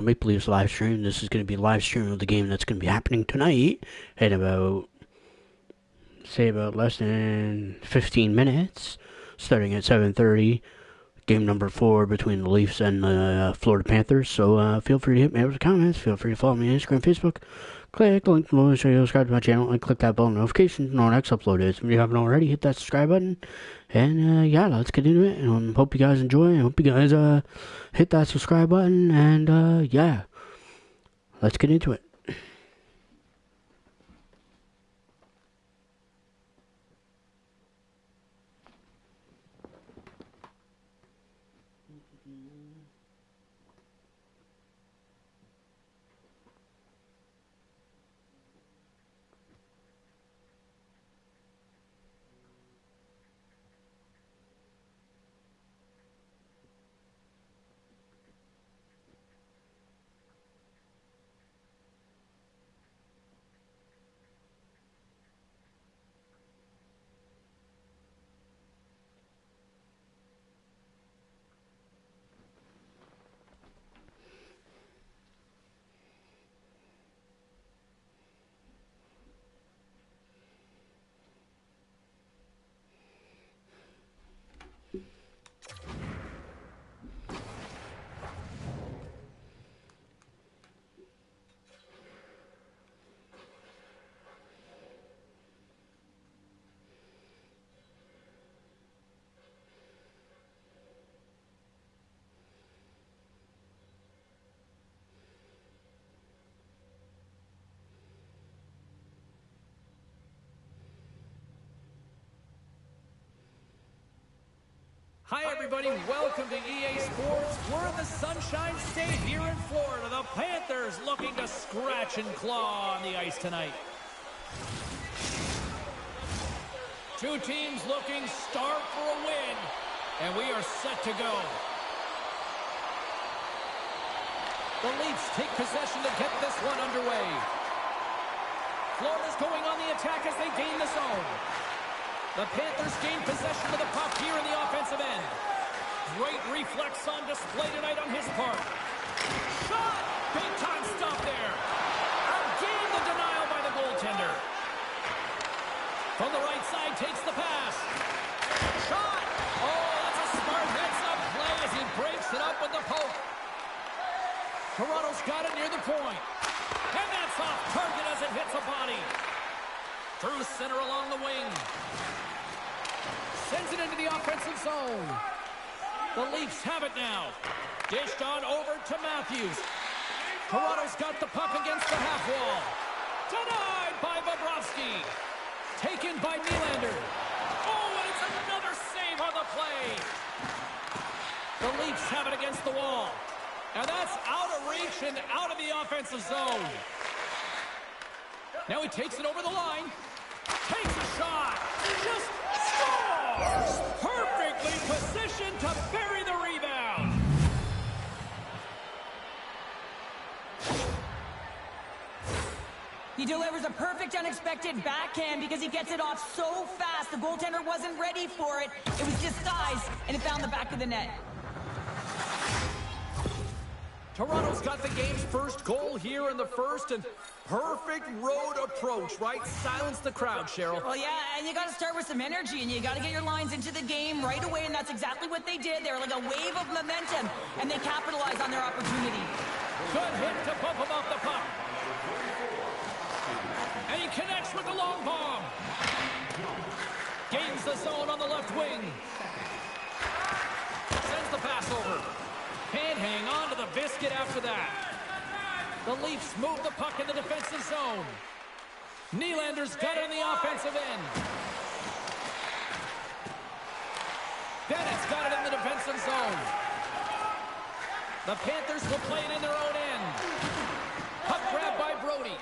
Maple Leafs live stream. This is going to be a live stream of the game that's going to be happening tonight in about less than 15 minutes, starting at 7:30. Game number 4 between the Leafs and the Florida Panthers. So feel free to hit me up with comments. Feel free to follow me on Instagram, Facebook. Click the link below to show you subscribe to my channel and click that bell notification to know when next upload is. If you haven't already, hit that subscribe button. And yeah, let's get into it. And hope you guys enjoy. I hope you guys hit that subscribe button. And yeah, let's get into it. Hi everybody, welcome to EA Sports. We're in the Sunshine State here in Florida. The Panthers looking to scratch and claw on the ice tonight. Two teams looking starved for a win, and we are set to go. The Leafs take possession to get this one underway. Florida's going on the attack as they gain the zone. The Panthers gain possession of the puck here in the offensive end. Great reflex on display tonight on his part. Shot! Big time stop there. Again the denial by the goaltender. From the right side takes the pass. Shot! Oh, that's a smart heads-up play as he breaks it up with the poke. Toronto's got it near the point. And that's off target as it hits a body. Through center along the wing. Sends it into the offensive zone. The Leafs have it now. Dished on over to Matthews. Toronto's got the puck against the half wall. Denied by Bobrovsky. Taken by Nylander. Oh, and it's another save on the play. The Leafs have it against the wall. And that's out of reach and out of the offensive zone. Now he takes it over the line. Takes a shot. Just scores! Perfectly positioned to bury the rebound. He delivers a perfect unexpected backhand because he gets it off so fast. The goaltender wasn't ready for it. It was disguised, and it found the back of the net. Toronto's got the game's first goal here in the first, and perfect road approach, right? Silence the crowd, Cheryl. Well, yeah, and you got to start with some energy, and you got to get your lines into the game right away, and that's exactly what they did. They were like a wave of momentum, and they capitalized on their opportunity. Good hit to bump him off the puck. And he connects with the long bomb. Gains the zone on the left wing. Sends the pass over. Can't hang on to the biscuit after that. The Leafs move the puck in the defensive zone. Nylander's got it in the offensive end. Bennett's got it in the defensive zone. The Panthers will play it in their own end. Puck grab by Brody.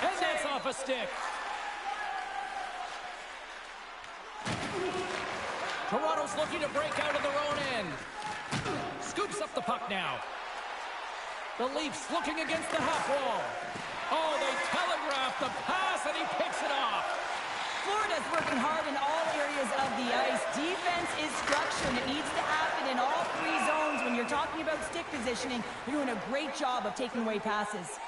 And that's off a stick. Toronto's looking to break out of their own end. Scoops up the puck now. The Leafs looking against the half wall. Oh, they telegraph the pass, and he picks it off. Florida's working hard in all areas of the ice. Defense is structure, and it needs to happen in all three zones when you're talking about stick positioning, you're doing a great job of taking away passes.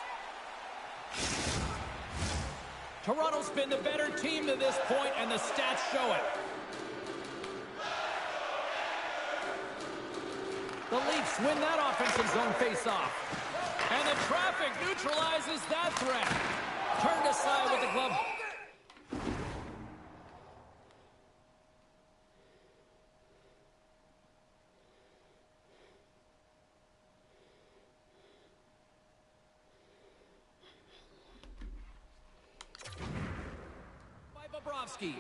Toronto's been the better team to this point, and the stats show it. The Leafs win that offensive zone face-off. And the traffic neutralizes that threat. Turned aside with the glove. By Bobrovsky.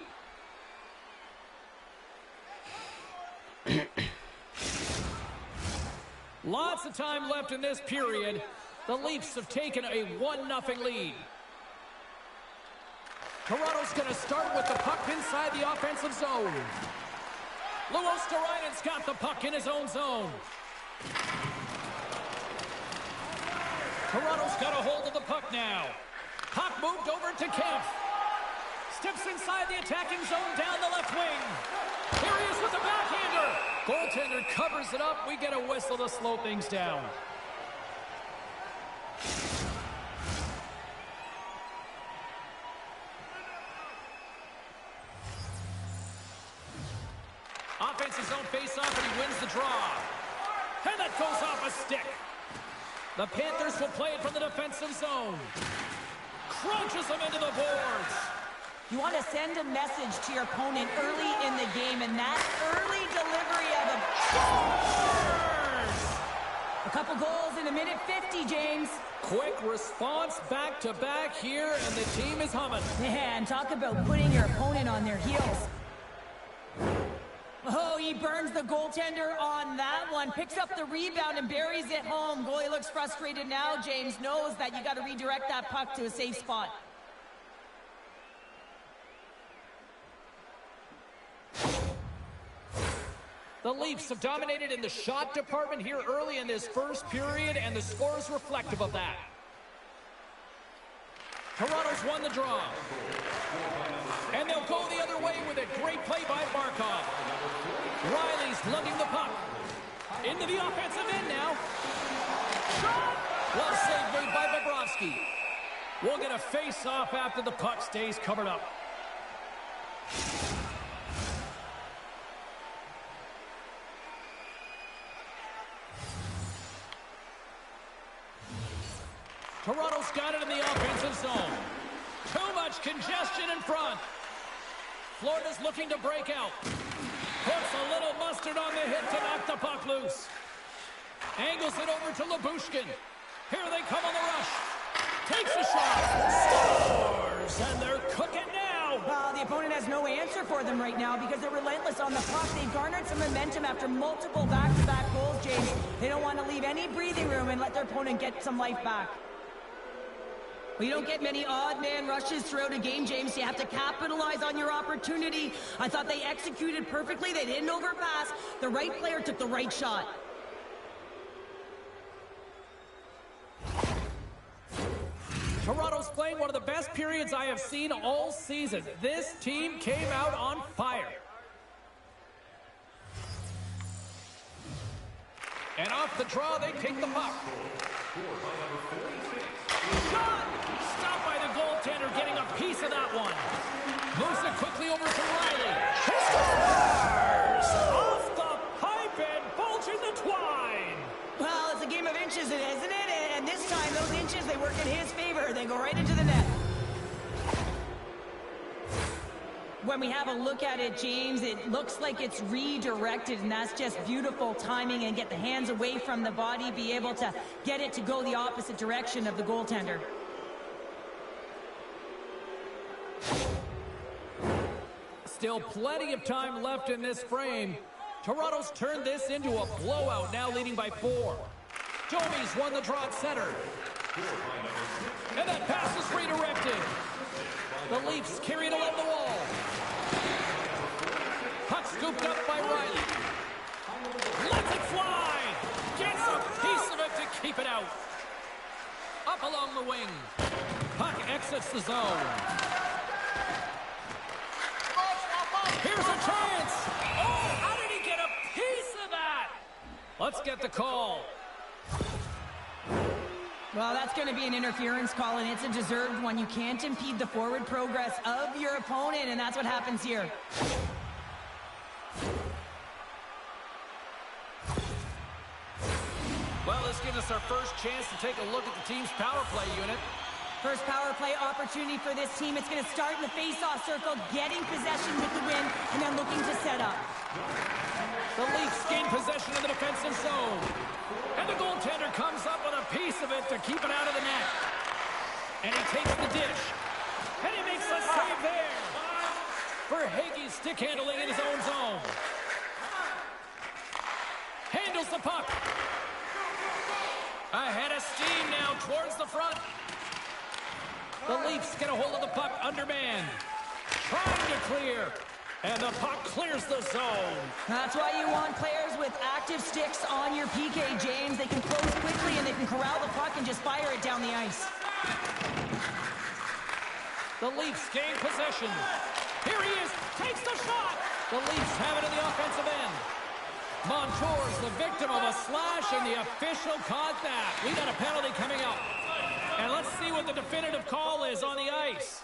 Lots of time left in this period. The Leafs have taken a 1-0 lead. Toronto's going to start with the puck inside the offensive zone. Luostarinen has got the puck in his own zone. Toronto's got a hold of the puck now. Puck moved over to Kemp. Steps inside the attacking zone down the left wing. Here he is with the backhander. Goaltender covers it up. We get a whistle to slow things down. Offensive zone face-off, and he wins the draw. And that goes off a stick. The Panthers will play it from the defensive zone. Crunches them into the boards. You want to send a message to your opponent early in the game, and that early delivery of a couple goals in a minute 50, James. Quick response back-to-back here, and the team is humming. Yeah, and talk about putting your opponent on their heels. Oh, he burns the goaltender on that one. Picks up the rebound and buries it home. Goalie looks frustrated now. James knows that you got to redirect that puck to a safe spot. The Leafs have dominated in the shot department here early in this first period, and the score is reflective of that. Toronto's won the draw. And they'll go the other way with a great play by Barkov. Riley's lugging the puck. Into the offensive end now. Shot! Well saved made by Bobrovsky. We'll get a face-off after the puck stays covered up. Toronto's got it in the offensive zone. Too much congestion in front. Florida's looking to break out. Puts a little mustard on the hit to knock the puck loose. Angles it over to Lyubushkin. Here they come on the rush. Takes a shot. Scores! And they're cooking now. Well, the opponent has no answer for them right now because they're relentless on the puck. They've garnered some momentum after multiple back-to-back goals, James. They don't want to leave any breathing room and let their opponent get some life back. Well, you don't get many odd man rushes throughout a game, James. You have to capitalize on your opportunity. I thought they executed perfectly. They didn't overpass. The right player took the right shot. Toronto's playing one of the best periods I have seen all season. This team came out on fire. And off the draw, they take the puck. Shot! Stopped by the goaltender, getting a piece of that one. Moves it quickly over to Riley. He scores! Off the pipe and bulging the twine. Well, it's a game of inches, isn't it? And this time, those inches, they work in his favor. They go right into the net. When we have a look at it, James, it looks like it's redirected, and that's just beautiful timing and get the hands away from the body, be able to get it to go the opposite direction of the goaltender. Still plenty of time left in this frame. Toronto's turned this into a blowout, now leading by 4. Domi's won the draw at center. And that pass is redirected. The Leafs carry it along the wall. Puck scooped up by Riley. Lets it fly. Gets a piece of it to keep it out. Up along the wing. Puck exits the zone. Here's a chance. Oh, how did he get a piece of that? Let's get the call. Well, that's going to be an interference call, and it's a deserved one. You can't impede the forward progress of your opponent, and that's what happens here. Well, this gives us our first chance to take a look at the team's power play unit. First power play opportunity for this team. It's going to start in the face-off circle, getting possession with the win, and then looking to set up. The Leafs gain possession of the defensive zone. And the goaltender comes up with a piece of it to keep it out of the net. And he takes the dish. And he makes a save there. Verhaeghe's stick handling in his own zone. Handles the puck. Ahead of steam now towards the front. The Leafs get a hold of the puck undermanned. Trying to clear. And the puck clears the zone. That's why you want players with active sticks on your PK, James. They can close quickly and they can corral the puck and just fire it down the ice. The Leafs gain possession. Here he is. Takes the shot. The Leafs have it in the offensive end. Montour's the victim of a slash, and the official caught that. We got a penalty coming up. And let's see what the definitive call is on the ice.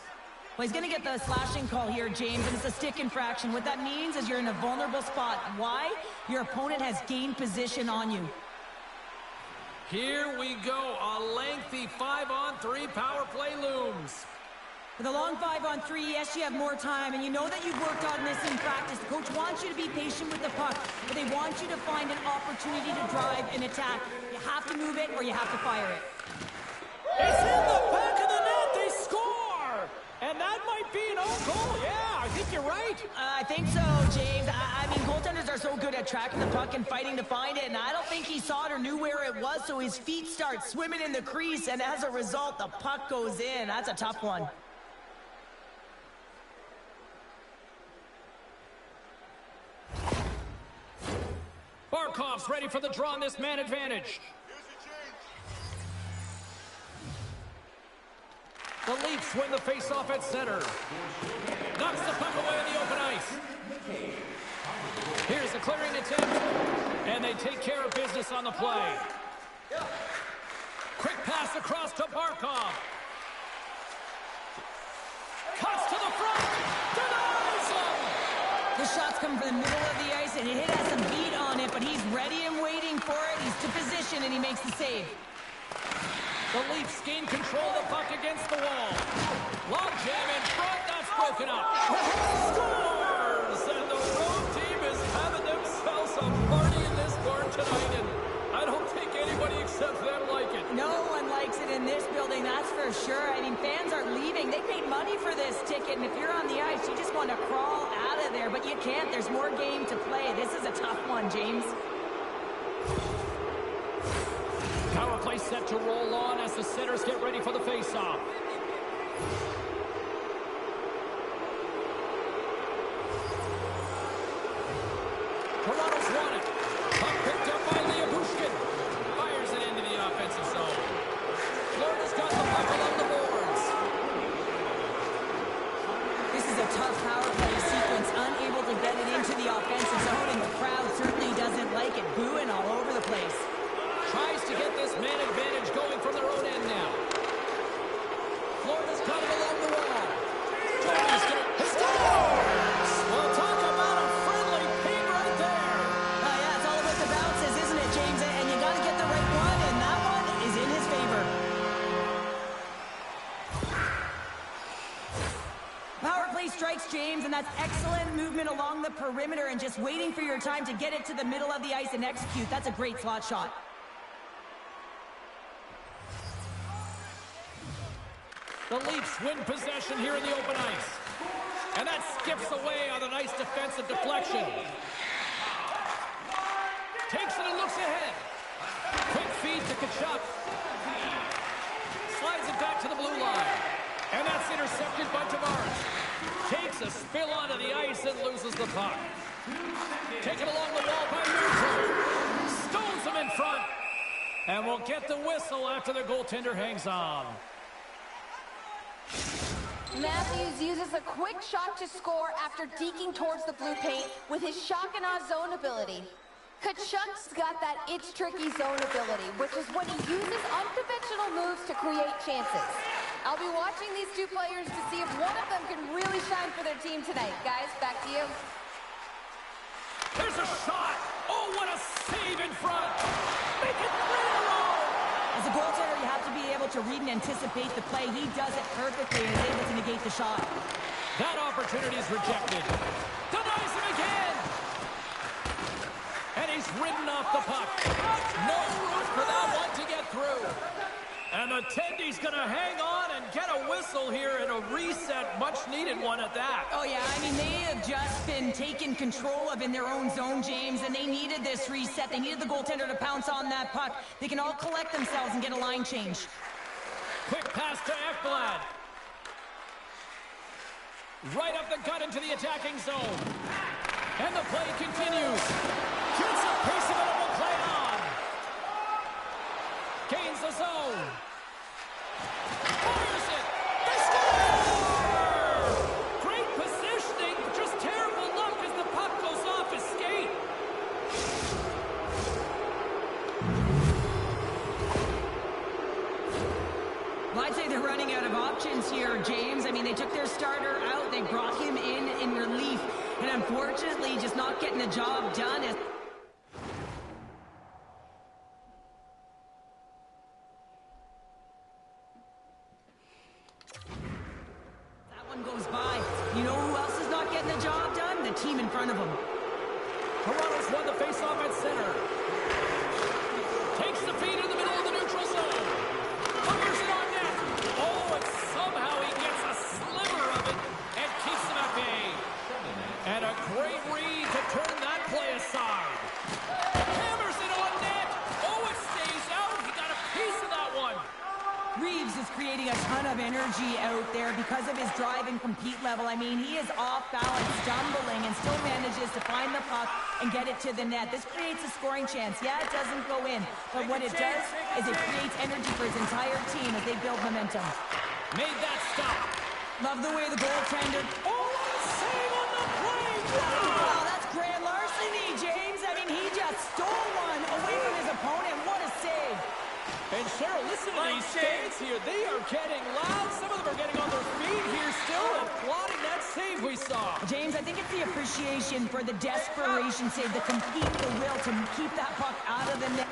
Well, he's going to get the slashing call here, James, and it's a stick infraction. What that means is you're in a vulnerable spot. Why? Your opponent has gained position on you. Here we go. A lengthy 5-on-3 power play looms. With a long 5-on-3, yes, you have more time, and you know that you've worked on this in practice. The coach wants you to be patient with the puck, but they want you to find an opportunity to drive and attack. You have to move it or you have to fire it. It's in the back of the net. They score! And that might be an own goal. Yeah, I think you're right. I think so, James. I mean, goaltenders are so good at tracking the puck and fighting to find it, and I don't think he saw it or knew where it was, so his feet start swimming in the crease, and as a result, the puck goes in. That's a tough one. Barkov's ready for the draw on this man advantage. The Leafs win the faceoff at center. Knocks the puck away on the open ice. Here's the clearing attempt. And they take care of business on the play. Quick pass across to Barkov. Cuts to the front. Denies him. The shot's coming from the middle of the ice, and it has some beat on it, but he's ready and waiting for it. He's to position, and he makes the save. The Leafs gain control of the puck against the wall. Long jam in front, that's broken up. Scores! And the road team is having themselves a party in this barn tonight, and I don't think anybody except them like it. No one likes it in this building, that's for sure. I mean, fans are leaving. They paid money for this ticket, and if you're on the ice, you just want to crawl out of there, but you can't. There's more game to play. This is a tough one, James. Power play set to roll on as the centers get ready for the faceoff. Toronto's won it. Puck picked up by Bushkin. Fires it into the offensive zone. Florida's got the puck along the boards. This is a tough power play sequence, unable to get it into the offensive zone, and the crowd certainly doesn't like it, booing all over the place. Tries to get this man advantage going from their own end now. Florida's got it along the wall. Jordan's going to scores! Well, talk about a friendly paint right there. Yeah, it's all about the bounces, isn't it, James? And you got to get the right one, and that one is in his favor. Power play strikes, James, and that's excellent movement along the perimeter and just waiting for your time to get it to the middle of the ice and execute. That's a great slot shot. The Leafs win possession here in the open ice. And that skips away on a nice defensive deflection. Takes it and looks ahead. Quick feed to Kachuk. Slides it back to the blue line. And that's intercepted by Tavares. Takes a spill onto the ice and loses the puck. Taken along the wall by Newton. Stones him in front. And we'll get the whistle after the goaltender hangs on. Matthews uses a quick shot to score after deking towards the blue paint with his shock and awe zone ability. Kachuk's got that it's tricky zone ability, which is when he uses unconventional moves to create chances. I'll be watching these two players to see if one of them can really shine for their team tonight. Guys, back to you. There's a shot! Oh, what a save in front! Make it 3 in a row! As a goaltender, you have to be able to read and anticipate the play. He does it perfectly and is able to negate the shot. That opportunity is rejected. Denies him again! And he's ridden off the puck. No room for that one to get through. And the Tendy's going to hang on and get a whistle here and a reset, much-needed one at that. Oh, yeah, I mean, they have just been taken control of in their own zone, James, and they needed this reset. They needed the goaltender to pounce on that puck. They can all collect themselves and get a line change. Quick pass to Ekblad. Right up the gut into the attacking zone. And the play continues. Gets a piece of it and will play on. Gains the zone. Fires it. They score! Great positioning, just terrible luck as the puck goes off his skate. Well, I'd say they're running out of options here, James. I mean, they took their starter out. They brought him in relief. And unfortunately, just not getting the job done. That one goes by. You know who else is not getting the job done? The team in front of them. Toronto's won the faceoff at center. Takes the feed in the middle of the neutral zone. Fires it on net. Oh, and somehow he gets a sliver of it and keeps them at bay. And a great read to turn that play aside. Hammers it on net. Oh, it stays out. He got a piece of that one. Reeves is creating a ton of energy out there because of his drive and compete level. I mean, he is off balance, stumbling, and still manages to find the puck and get it to the net. This creates a scoring chance. Yeah, it doesn't go in, but what it does is it creates energy for his entire team as they build momentum. Made that stop. Love the way the goaltender... Oh, what a save on the play. Wow, that's grand larceny, James. I mean, he just stole one away from his opponent. What a save. And Cheryl, listen to these fans here. They are getting loud. Some of them are getting on their feet here still, applauding that save we saw. James, I think it's the appreciation for the desperation save, the compete, the will to keep that puck out of the net.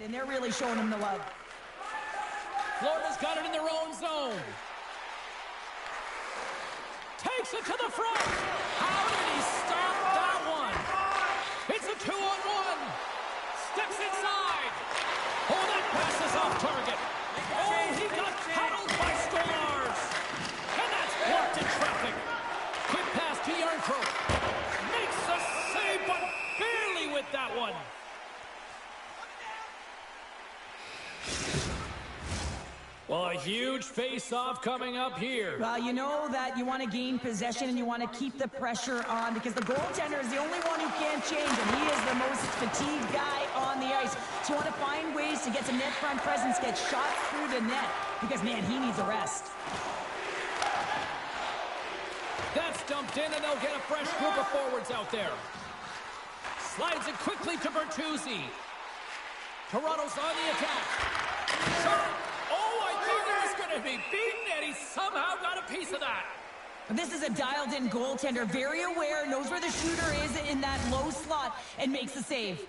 And they're really showing him the love. Florida's got it in their own zone. Takes it to the front. How did he stop that one? It's a 2-on-1. Steps inside. Oh, that pass is off target. Oh, he got paddled by Stolars. And that's blocked in traffic. Quick pass to Yarncrow. Makes the save, but barely with that one. Well, a huge face-off coming up here. Well, you know that you want to gain possession and you want to keep the pressure on because the goaltender is the only one who can't change, and he is the most fatigued guy on the ice. So you want to find ways to get some net front presence, get shots through the net because, man, he needs a rest. That's dumped in, and they'll get a fresh group of forwards out there. Slides it quickly to Bertuzzi. Toronto's on the attack. Shot. Oh, I thought he was going to be beaten, and he somehow got a piece of that. This is a dialed-in goaltender, very aware, knows where the shooter is in that low slot, and makes the save.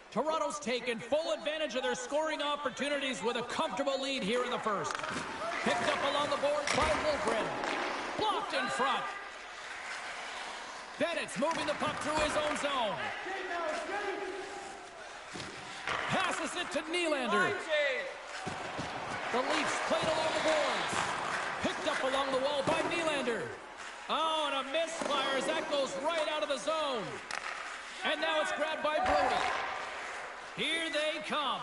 Toronto's taken full advantage of their scoring opportunities with a comfortable lead here in the first. Picked up along the boards by Wolfgren. Blocked in front. Bennett's moving the puck through his own zone. Passes it to Nylander. The Leafs played along the boards. Picked up along the wall by Nylander. Oh, and a misfire as that goes right out of the zone. And now it's grabbed by Brody. Here they come.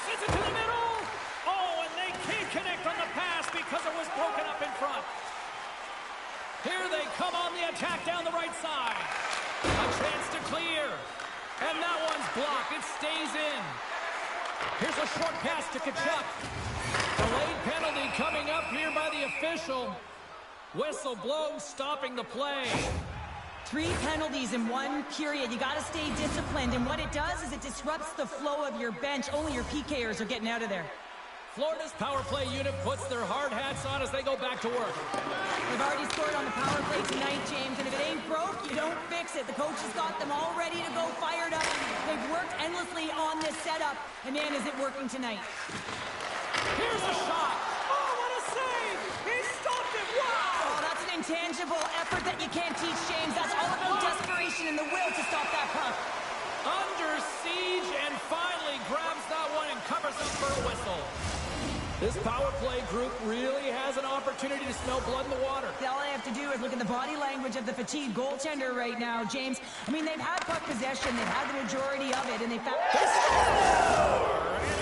Sends it to the middle. Oh, and they can't connect on the pass because it was broken up in front. Here they come on the attack down the right side. A chance to clear. And that one's blocked. It stays in. Here's a short pass to Kachuk. Delayed penalty coming up here by the official. Whistle blown, stopping the play. 3 penalties in 1 period. You got to stay disciplined. And what it does is it disrupts the flow of your bench. Only your PKers are getting out of there. Florida's power play unit puts their hard hats on as they go back to work. They've already scored on the power play tonight, James, and if it ain't broke, you don't fix it. The coach has got them all ready to go, fired up. They've worked endlessly on this setup, and man, is it working tonight. Here's a shot. Oh, what a save! He stopped it! Wow! Oh, that's an intangible effort that you can't teach, James. That's all about desperation and the will to stop that puck. Under siege, and finally grabs that one and covers up for a whistle. This power play group really has an opportunity to smell blood in the water. All I have to do is look at the body language of the fatigued goaltender right now, James. I mean, they've had puck possession, they've had the majority of it, and they found... And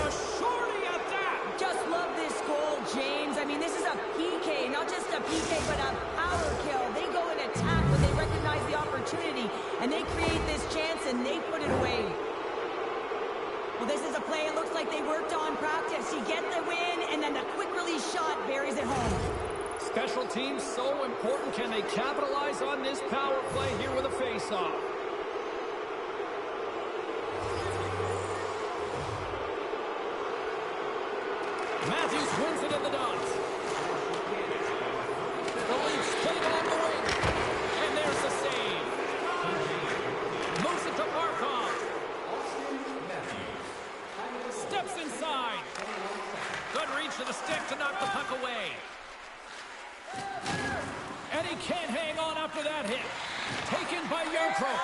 a shorty at that! Just love this goal, James. I mean, this is a PK, not just a PK, but a power kill. They go and attack when they recognize the opportunity, and they create this chance, and they put it away. Well, this is a play it looks like they worked on practice. You get the win, and then the quick release shot buries it home. Special teams so important. Can they capitalize on this power play here with a face-off? Matthews wins it in the dots. The Leafs play it on the wing. And there's the save. Moves it to Barkov. Steps inside. Good reach to the stick to knock the puck away. And he can't hang on after that hit. Taken by Yarncroke.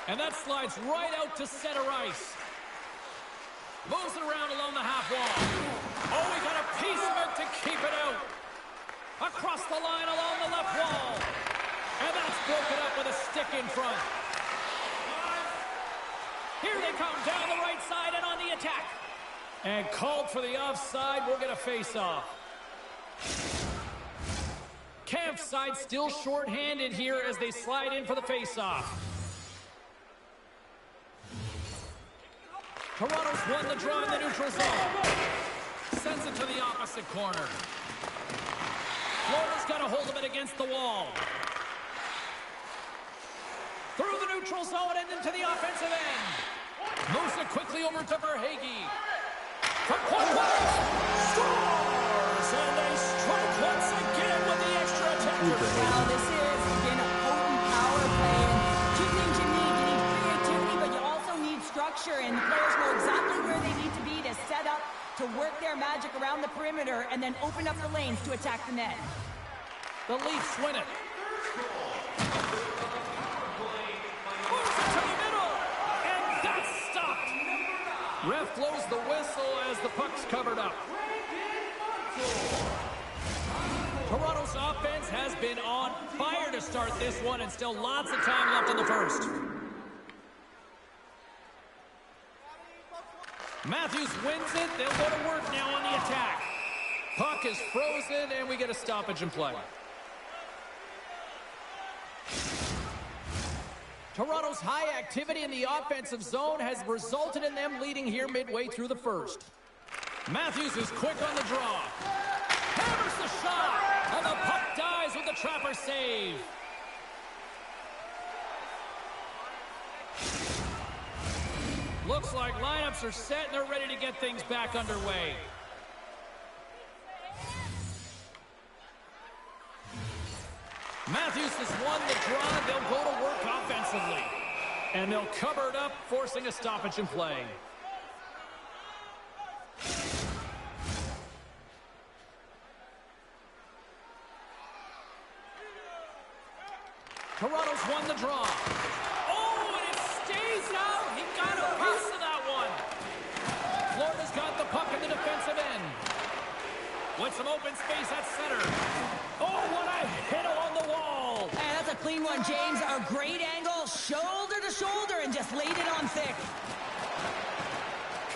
And that slides right out to center ice. Moves it around along the half wall. Oh, he got a piece of it to keep it out. Across the line along the left wall. And that's broken up with a stick in front. Here they come down the right side and on the attack. And called for the offside. We'll get a face-off. Camp's side still short-handed here as they slide in for the face-off. Toronto's won the draw in the neutral zone. Sends it to the opposite corner. Florida's got a hold of it against the wall. Through the neutral zone and into the offensive end. Moves it quickly over to Verhaeghe. From point blank. Scores! And they strike once again with the extra attacker. Wow, this has been a potent power play. And two things you need creativity, but you also need structure. And the players know exactly where they need to be to set up, to work their magic around the perimeter, and then open up the lanes to attack the net. The Leafs win it. Moves it to the middle. And that's stopped. Ref blows the whistle as the puck's covered up. Toronto's offense has been on fire to start this one, and still lots of time left in the first. Matthews wins it. They'll go to work now on the attack. Puck is frozen, and we get a stoppage in play. Toronto's high activity in the offensive zone has resulted in them leading here midway through the first. Matthews is quick on the draw. Hammers the shot, and the puck dies with the trapper save. Looks like lineups are set and they're ready to get things back underway. Matthews has won the draw. They'll go to work offensively. And they'll cover it up, forcing a stoppage in play. Toronto's won the draw. Oh, and it stays out. He got a piece of that one. Florida's got the puck in the defensive end. With some open space at center. Oh, what a hit along the wall. And that's a clean one, James. A great angle, shoulder to shoulder, and just laid it on thick.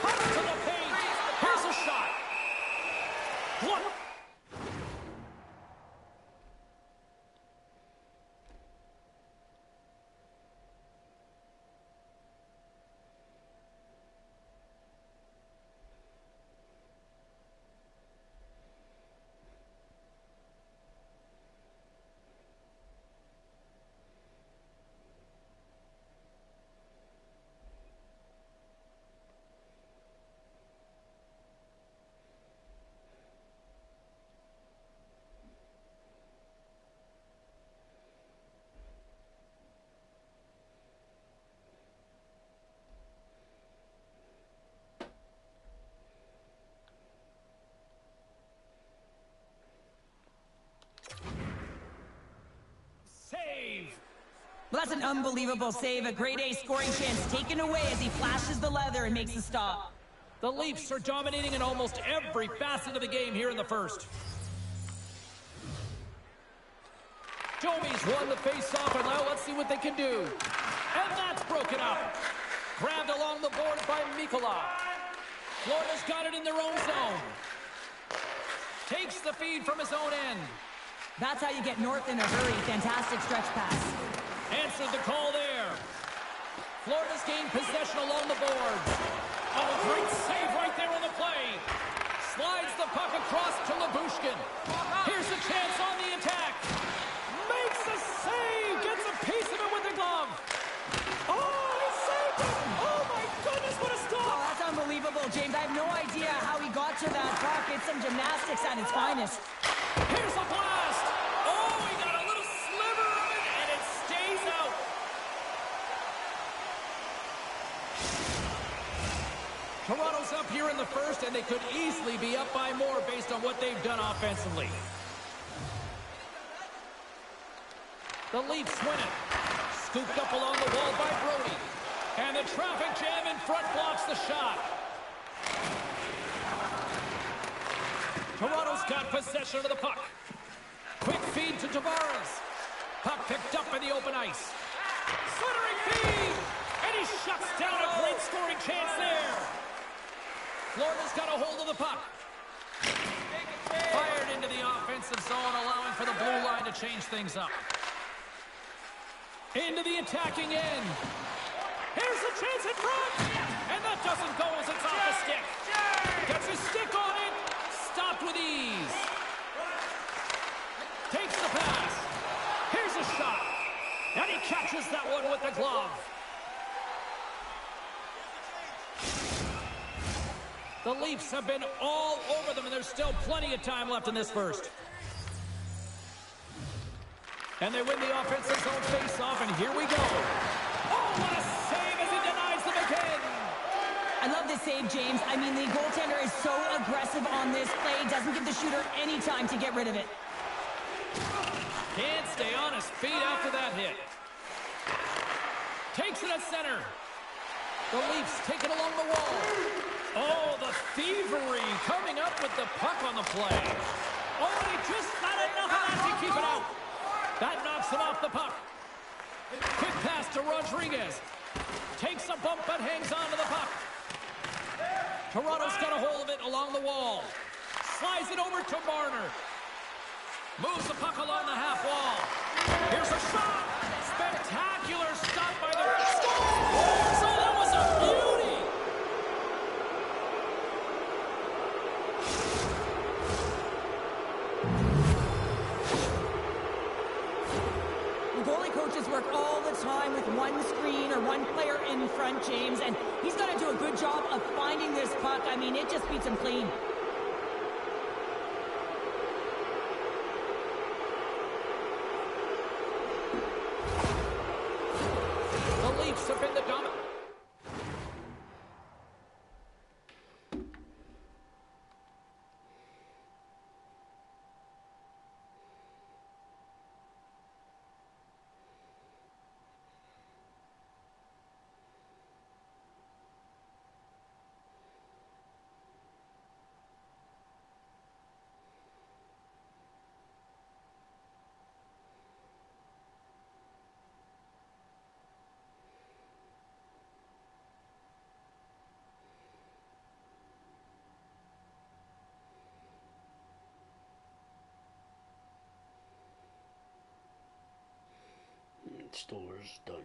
Cut to the paint. Here's a shot. What? Well, that's an unbelievable save. A grade A scoring chance taken away as he flashes the leather and makes the stop. The Leafs are dominating in almost every facet of the game here in the first. Domi's won the face-off, and now let's see what they can do. And that's broken up. Grabbed along the board by Mikkola. Florida's got it in their own zone. Takes the feed from his own end. That's how you get north in a hurry. Fantastic stretch pass. Answered the call there. Florida's gained possession along the boards. Oh, great save right there on the play. Slides the puck across to Lyubushkin. Here's a chance on the attack. Makes a save. Gets a piece of it with the glove. Oh, he saved it. Oh, my goodness, what a Oh, stop. that's unbelievable, James. I have no idea how he got to that puck. It's some gymnastics at its finest. Here's a blast. Oh, he got a little sliver of it, and it stays out. Toronto's up here in the first, and they could easily be up by more based on what they've done offensively. The Leafs win it. Scooped up along the wall by Brody. And the traffic jam in front blocks the shot. Toronto's got possession of the puck. Quick feed to Tavares. Puck picked up in the open ice. Slithering feed! And he shuts down a great scoring chance there. Florida's got a hold of the puck. Fired into the offensive zone, allowing for the blue line to change things up. Into the attacking end. Here's a chance in front. And that doesn't go as it's off the stick. Gets his stick on it. Stopped with ease. Takes the pass. Here's a shot. And he catches that one with the glove. The Leafs have been all over them, and there's still plenty of time left in this first. And they win the offensive zone face-off, and here we go. Oh, what a save as he denies them again. I love this save, James. I mean, the goaltender is so aggressive on this play. Doesn't give the shooter any time to get rid of it. Can't stay on his feet after that hit. Takes it at center. The Leafs take it along the wall. Oh, the thievery coming up with the puck on the play. Oh, he just got enough of that to keep it out. That knocks him off the puck. Quick pass to Rodriguez. Takes a bump but hangs on to the puck. Toronto's got a hold of it along the wall. Slides it over to Marner. Moves the puck along the half wall. Here's a shot. Spectacular stop by the... So that was a beauty. Goalie coaches work all the time with one screen or one player in front, James, and he's got to do a good job of finding this puck. I mean, it just beats him clean. The Leafs have been the dominant. Store's done.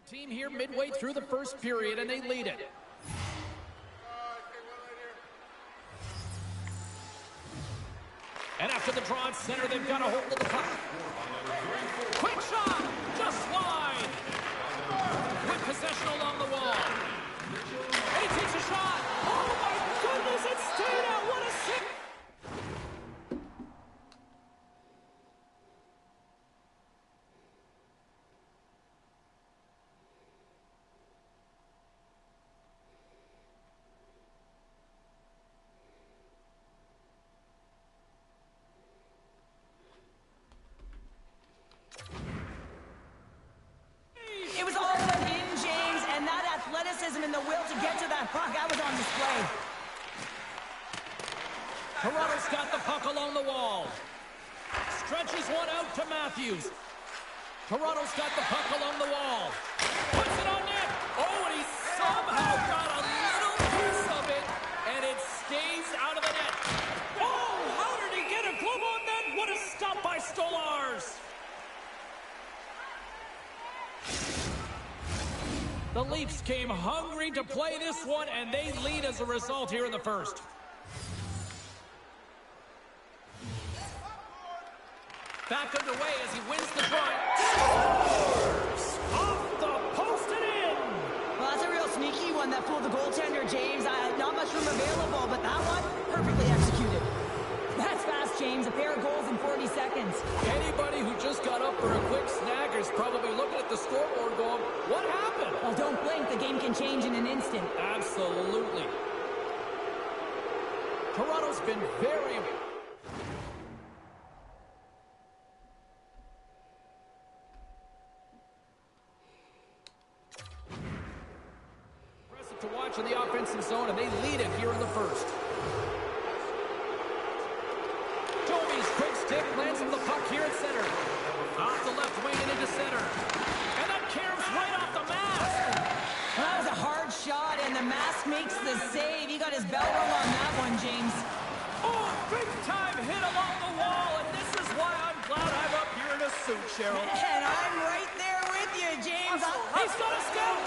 Team here midway through the first period, and they lead it. And after the draw at center, they've got a hold of the puck. Quick shot, just wide. With possession along the wall. And he takes a shot. Oh my goodness, it's stayed out. What a save. And the will to get to that puck, that was on display. Toronto's got the puck along the wall. Stretches one out to Matthews. Toronto's got the puck along the wall. Puts it on net. Oh, and he somehow got a little piece of it, and it stays out of the net. Oh, how did he get a glove on that? What a stop by Stolars. The Leafs came hungry to play this one, and they lead as a result here in the first. Back underway as he wins the draw. Scores! Off the post and in! Well, that's a real sneaky one that fooled the goaltender, James. Not much room available, but that one, perfectly executed. That's fast, James. A pair of goals in 40 seconds. Anybody who just got up for a quick snag is probably looking at the scoreboard going, what happened? Well, don't blink. The game can change in an instant. Absolutely. Toronto's been very impressive to watch in the offensive zone, and they lead it here in the first. Domi's quick stick lands from the puck here at center. Off the left wing and into center. And that caroms right off the mask. Well, that was a hard shot, and the mask makes the save. He got his bell rung on that one, James. Oh, big time hit along the wall, and this is why I'm glad I'm up here in a suit, Cheryl. And I'm right there with you, James. He's got a scout.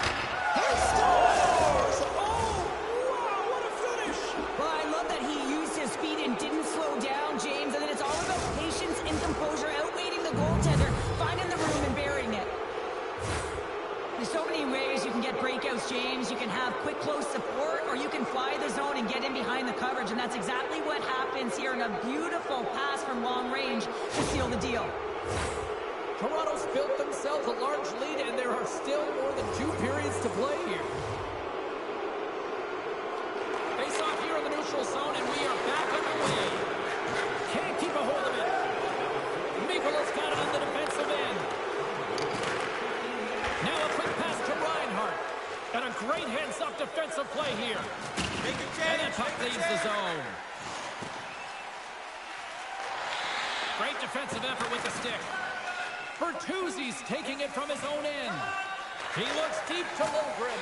He scores! Oh, wow, what a finish. Well, I love that he used his speed and didn't slow down, James. And then it's all about patience and composure, outweighing the goaltender, finding the room and burying it. There's so many ways you can get breakouts, James. You can have quick, close support, or you can fly the zone and get in behind the coverage. And that's exactly what happens here in a beautiful pass from long range to seal the deal. Toronto's built themselves a large lead, and there are still more than 2 periods to play here. Face off here in the neutral zone, and we are back underway. Can't keep a hold of it. Mikola's got it on the defensive end. Now a quick pass to Reinhart. And a great heads-up defensive play here. And the puck leaves the zone. Great defensive effort with the stick. Bertuzzi's taking it from his own end. He looks deep to Lundgren.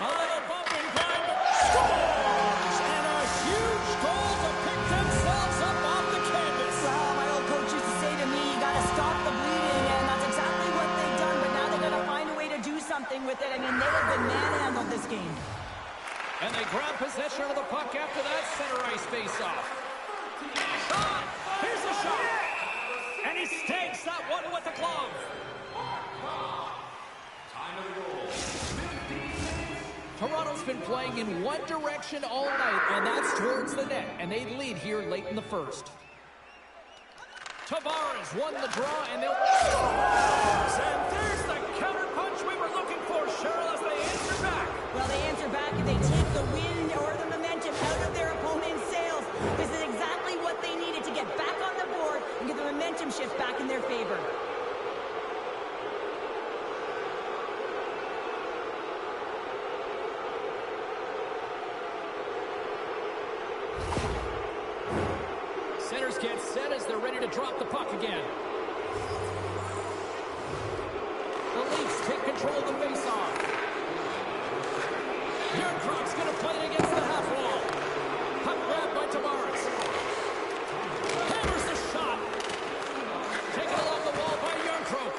A little bump and grind. Scores! And a huge goal to pick themselves up off the canvas. Well, my old coach used to say to me, you got to stop the bleeding, and that's exactly what they've done, but now they got to find a way to do something with it. I mean, they have been manhandled this game. And they grab possession of the puck after that center ice face-off. Shot! Here's the shot! And he stakes that one with the glove. Toronto's been playing in one direction all night, and that's towards the net, and they lead here late in the first. Tavares won the draw, and they'll... And there's the counter punch we were looking for, Cheryl, as they answer back. Well, they answer back and they take the wind or the momentum out of their opponent's sails. This is exactly what they needed to get back on the board and get the momentum shift back in their favor. Centers get set as they're ready to drop the puck again. The Leafs take control of the faceoff. Yarncroft's going to play it against the half wall. Puck grabbed by Tavares. Hammers the shot. Taken along the wall by Yarncroft.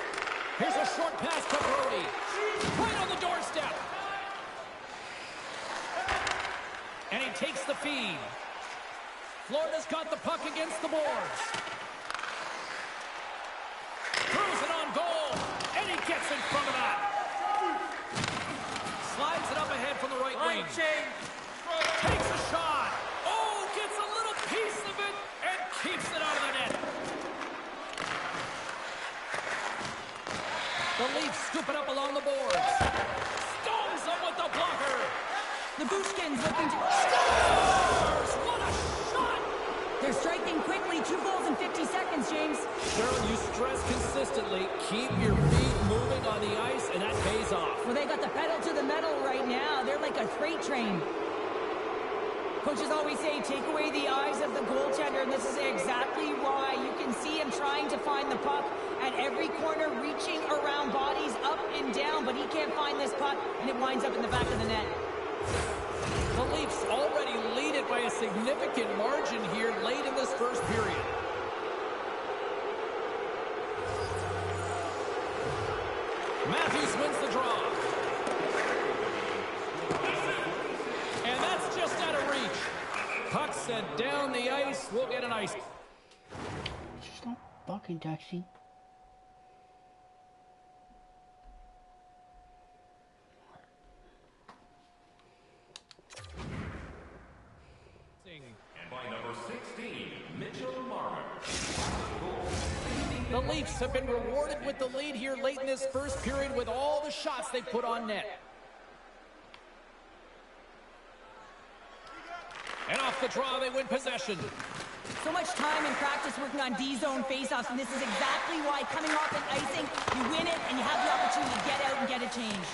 Here's a short pass to Brody. Right And he takes the feed. Florida's got the puck against the boards. Throws it on goal. And he gets in front of that. Slides it up ahead from the right wing. Takes a shot. Oh, gets a little piece of it and keeps it out of the net. The Leafs scoop it up along the boards. Stones them with the blocker. The Bushkins looking to... Scores! What a shot! They're striking quickly. 2 goals in 50 seconds, James. Cheryl, you stress consistently. Keep your feet moving on the ice, and that pays off. Well, they got the pedal to the metal right now. They're like a freight train. Coaches always say, take away the eyes of the goaltender, and this is exactly why. You can see him trying to find the puck at every corner, reaching around bodies up and down, but he can't find this puck, and it winds up in the back of the net. The Leafs already lead it by a significant margin here late in this first period. Matthews wins the draw. And that's just out of reach. Puck sent down the ice. We'll get an ice. Stop fucking taxi. And by number 16, Mitchell Marner. The Leafs have been rewarded with the lead here late in this first period with all the shots they put on net. And off the draw, they win possession. So much time in practice working on D-zone faceoffs, and this is exactly why coming off an icing, you win it, and you have the opportunity to get out and get a change.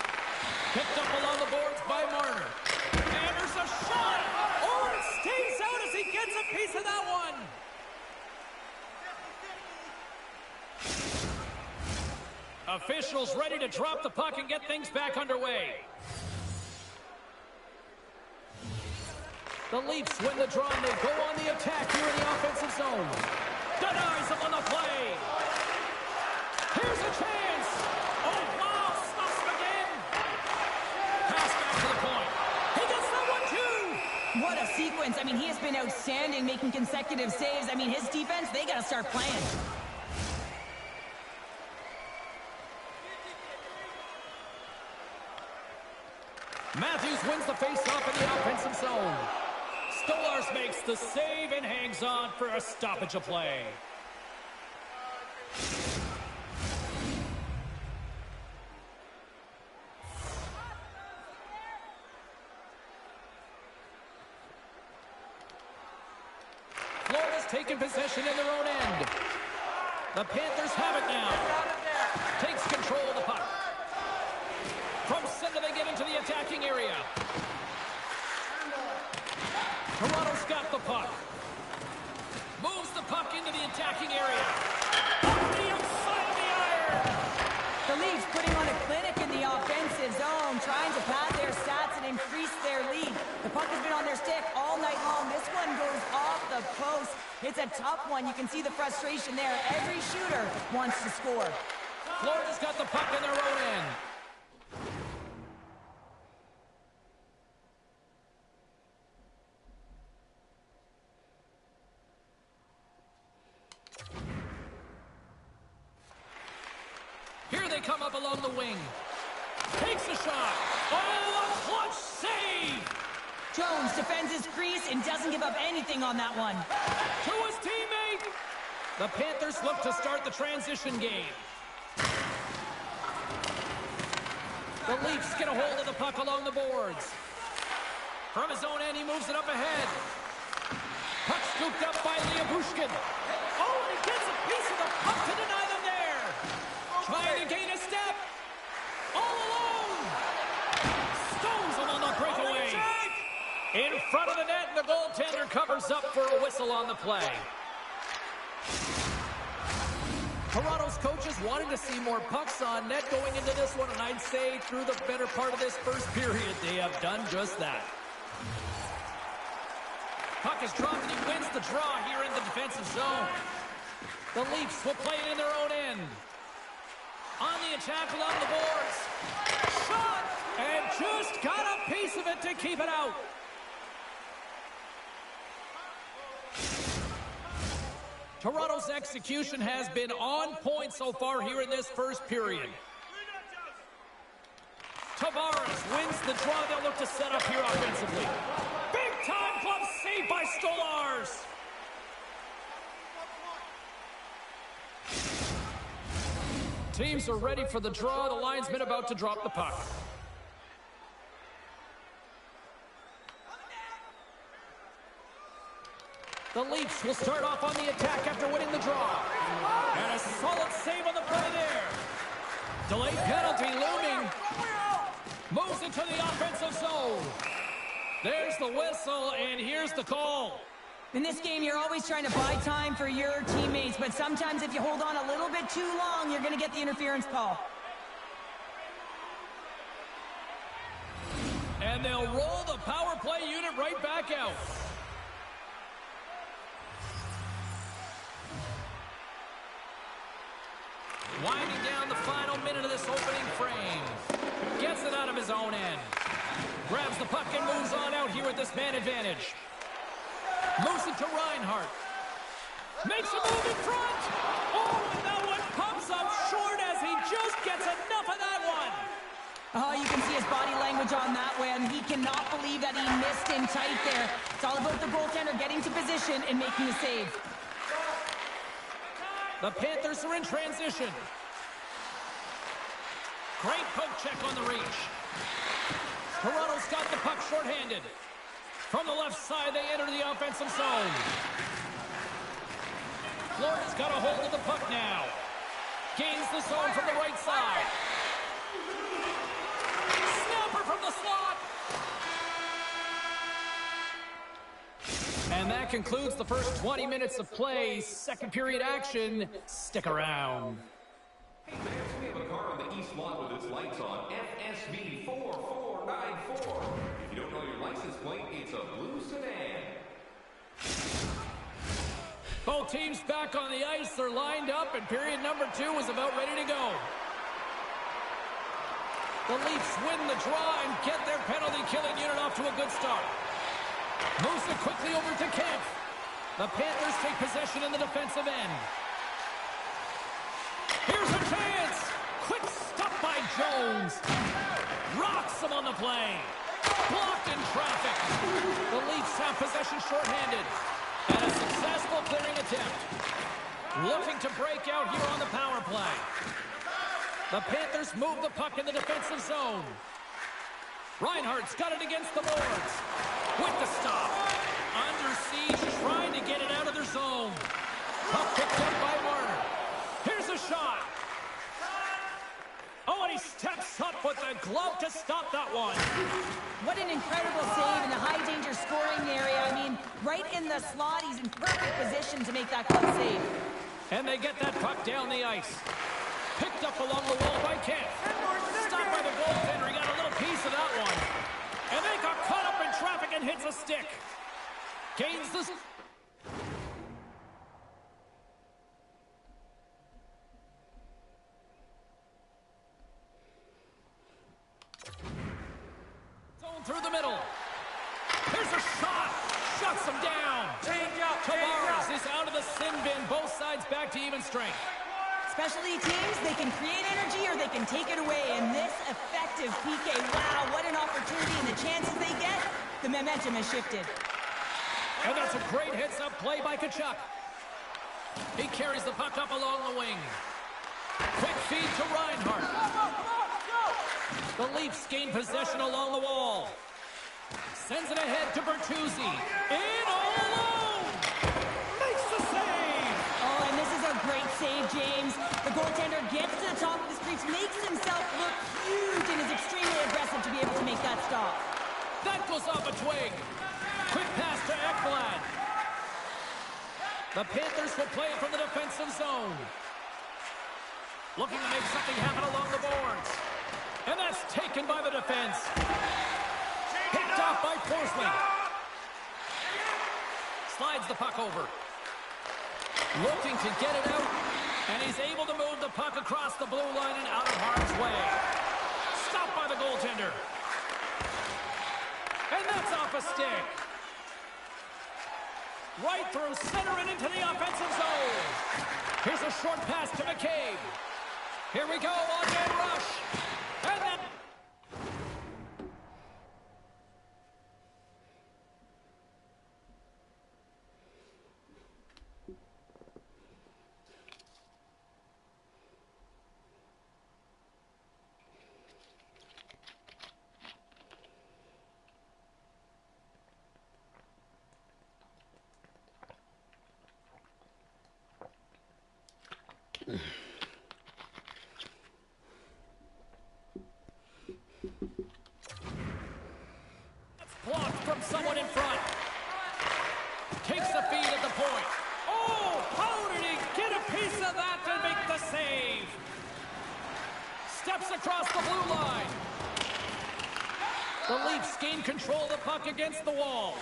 Picked up along the boards by Marner. And there's a shot! Oh, it stays out as he gets a piece of that one! Officials ready to drop the puck and get things back underway. The Leafs win the draw and they go on the attack here in the offensive zone. Denies him on the play. Here's a chance. Oh, wow, stops him again. Pass back to the point. He gets that one too. What a sequence. I mean, he has been outstanding, making consecutive saves. I mean, his defense, they got to start playing. Matthews wins the face-off in the offensive zone. Stolarz makes the save and hangs on for a stoppage of play. Florida's taken possession in their own end. The Panthers have it now. Takes control of the puck. From center, they get into the attacking area. Toronto's got the puck. Moves the puck into the attacking area. Off the outside of the iron. The Leafs putting on a clinic in the offensive zone, trying to pad their stats and increase their lead. The puck has been on their stick all night long. This one goes off the post. It's a tough one. You can see the frustration there. Every shooter wants to score. Florida's got the puck in their own end. Here they come up along the wing. Takes a shot. Oh, a clutch save! Jones defends his crease and doesn't give up anything on that one. To his teammate! The Panthers look to start the transition game. The Leafs get a hold of the puck along the boards. From his own end, he moves it up ahead. Puck scooped up by Bushkin. Oh, and he gets a piece of the puck to deny them there. Trying to gain a step. All alone. Stones him on the breakaway. In front of the net, and the goaltender covers up for a whistle on the play. Toronto's coaches wanted to see more pucks on net going into this one, and I'd say through the better part of this first period, they have done just that. Puck is dropped, and he wins the draw here in the defensive zone. The Leafs will play it in their own end. On the attack along the boards. Shot! And just got a piece of it to keep it out. Toronto's execution has been on point so far here in this first period. Tavares wins the draw. They'll look to set up here offensively. Big time glove save by Stolarz. Teams are ready for the draw. The linesman about to drop the puck. The Leafs will start off on the attack after winning the draw. And a solid save on the play there. Delayed penalty looming. Moves into the offensive zone. There's the whistle, and here's the call. In this game, you're always trying to buy time for your teammates, but sometimes if you hold on a little bit too long, you're going to get the interference call. And they'll roll the power play unit right back out. Winding down the final minute of this opening frame. Gets it out of his own end. Grabs the puck and moves on out here with this man advantage. Moves it to Reinhart. Makes a move in front. Oh, and that one comes up short as he just gets enough of that one. Oh, you can see his body language on that one. He cannot believe that he missed in tight there. It's all about the goaltender getting to position and making the save. The Panthers are in transition. Great poke check on the reach. Toronto's got the puck shorthanded. From the left side, they enter the offensive zone. Florida's got a hold of the puck now. Gains the zone from the right side. Snapper from the slot. And that concludes the first 20 minutes of play. Second period action. Stick around. Hey fans, we have a car on the east lot with its lights on. FSV 4494. If you don't know your license plate, it's a blue sedan. Both teams back on the ice. They're lined up, and period number 2 is about ready to go. The Leafs win the draw and get their penalty-killing unit off to a good start. Moves it quickly over to Kemp. The Panthers take possession in the defensive end. Here's a chance. Quick stop by Jones. Rocks him on the play. Blocked in traffic. The Leafs have possession shorthanded. And a successful clearing attempt. Looking to break out here on the power play. The Panthers move the puck in the defensive zone. Reinhart's got it against the boards. With the stop. Under siege, trying to get it out of their zone. Puck picked up by Marner. Here's a shot. Oh, and he steps up with the glove to stop that one. What an incredible save in the high-danger scoring area. I mean, right in the slot, he's in perfect position to make that glove save. And they get that puck down the ice. Picked up along the wall by Kent. Stopped by the goaltender. He got a little piece of that one. And they got caught up in traffic and hits a stick. Gains the... zone through the middle. Here's a shot. Shuts him down. Tavares is out of the sin bin. Both sides back to even strength. Specialty teams, they can create energy or they can take it away. And this effective PK, wow, what an opportunity. And the chances they get, the momentum has shifted. And that's a great heads-up play by Tkachuk. He carries the puck up along the wing. Quick feed to Reinhart. The Leafs gain possession along the wall. Sends it ahead to Bertuzzi. In all alone. Makes the save. Oh, and this is a great save, James. The goaltender gets to the top of the crease, makes himself look huge, and is extremely aggressive to be able to make that stop. That goes off a twig. Quick pass to Ekblad. The Panthers will play it from the defensive zone. Looking to make something happen along the boards. And that's taken by the defense. Picked off by Forsling. Slides the puck over. Looking to get it out. And he's able to move the puck across the blue line and out of harm's way. Stopped by the goaltender. And that's off a stick. Right through center and into the offensive zone. Here's a short pass to McCabe. Here we go, on-man rush. And then... blocked from someone in front. Takes the feed at the point. Oh, how did he get a piece of that to make the save? Steps across the blue line. The Leafs gain control of the puck against the wall.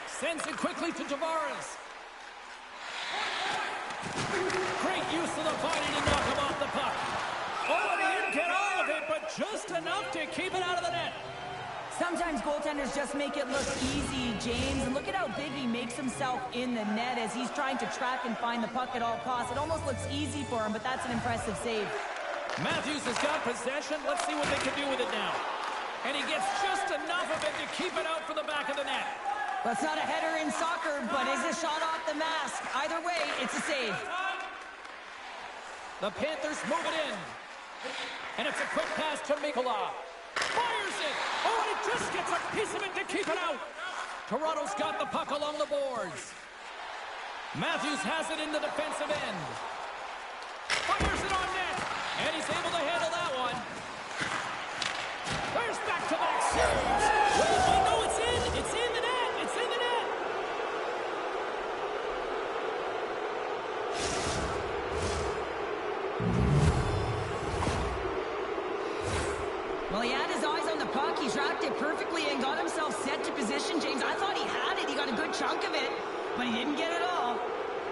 Sends it quickly to Tavares. Great use of the body to knock him off the puck. Oh, and he didn't get all of it, but just enough to keep it out of the net. Sometimes goaltenders just make it look easy, James. And look at how big he makes himself in the net as he's trying to track and find the puck at all costs. It almost looks easy for him, but that's an impressive save. Matthews has got possession. Let's see what they can do with it now. And he gets just enough of it to keep it out for the back of the net. That's not a header in soccer, but is a shot off the mask. Either way, it's a save. The Panthers move it in. And it's a quick pass to Mikula. Fires it! Oh, and it just gets a piece of it to keep it out! Toronto's got the puck along the boards. Matthews has it in the defensive end. Fires it on net! And he's able to handle that one. There's back-to-back saves! Well, I know it's in! It's in the net! It's in the net! Well, he had his eyes on the puck. He tracked it perfectly and got himself set to position, James. I thought he had it. He got a good chunk of it, but he didn't get it all.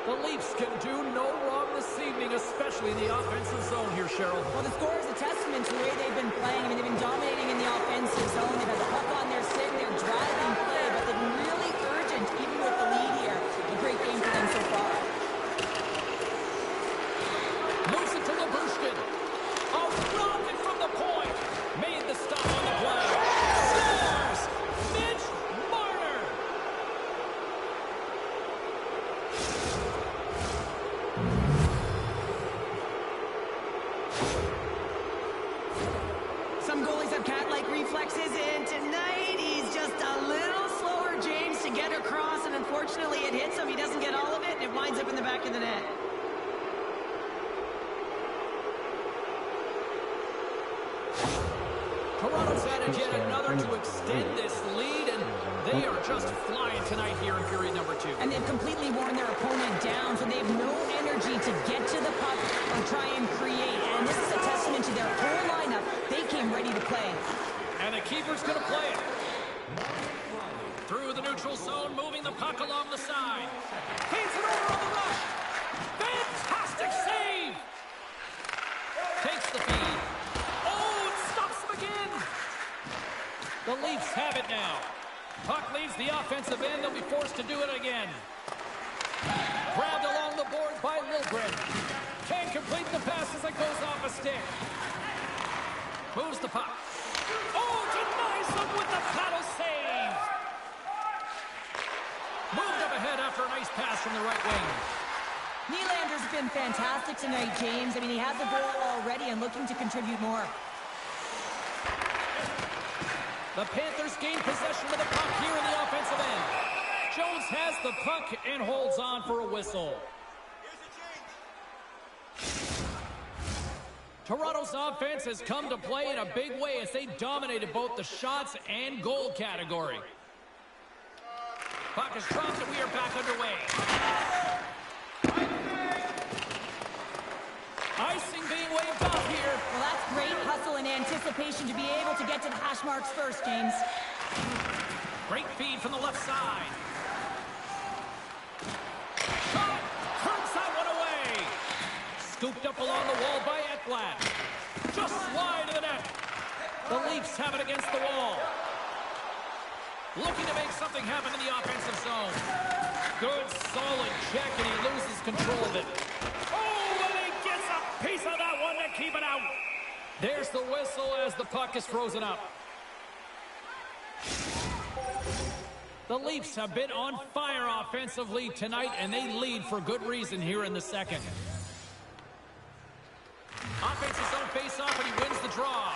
The Leafs can do no wrong this evening, especially in the offensive zone here, Cheryl. Well, the score is a testament to the way they've been playing. I mean, they've been dominating in the offensive zone. They've had the puck on their stick. They're driving play, but they've been really urgent, even with the lead here. A great game for them so far. Moves it to Labushkin. A rocket from the point. Made the stop on the play. Scores! Mitch Marner! Some goalies have cat-like reflexes, and tonight he's just a little slower, James, to get across, and unfortunately it hits him. He doesn't get all of it, and it winds up in the back of the net. Toronto's added yet another to extend this lead, and they are just flying tonight here in period number 2. And they've completely worn their opponent down, so they have no energy to get to the puck or try and create. And this is a testament to their whole lineup. They came ready to play. And the keeper's going to play it. Through the neutral zone, moving the puck along the side. Feeds it over on the rush. Fantastic save! Takes the feed. Oh, it stops him again! The Leafs have it now. Puck leaves the offensive end. They'll be forced to do it again. Grabbed along the boards by Liljegren. Can't complete the pass as it goes off a stick. Moves the puck. Oh, denies him with the paddle save! Moved up ahead after a nice pass from the right wing. Nylander's been fantastic tonight, James. I mean, he has a goal already and looking to contribute more. The Panthers gain possession of the puck here in the offensive end. Jones has the puck and holds on for a whistle. Toronto's offense has come to play in a big way as they dominated both the shots and goal category. Puck is dropped and we are back underway. Icing being waved off here. Well, that's great hustle and anticipation to be able to get to the hash marks first, James. Great feed from the left side. Shot! Turns that one away. Scooped up along the wall by Ekblad. Just wide of the net. The Leafs have it against the wall. Looking to make something happen in the offensive zone. Good, solid check, and he loses control of it. Oh, and he gets a piece of that one to keep it out. There's the whistle as the puck is frozen up. The Leafs have been on fire offensively tonight, and they lead for good reason here in the second. Offensive zone face-off, and he wins the draw.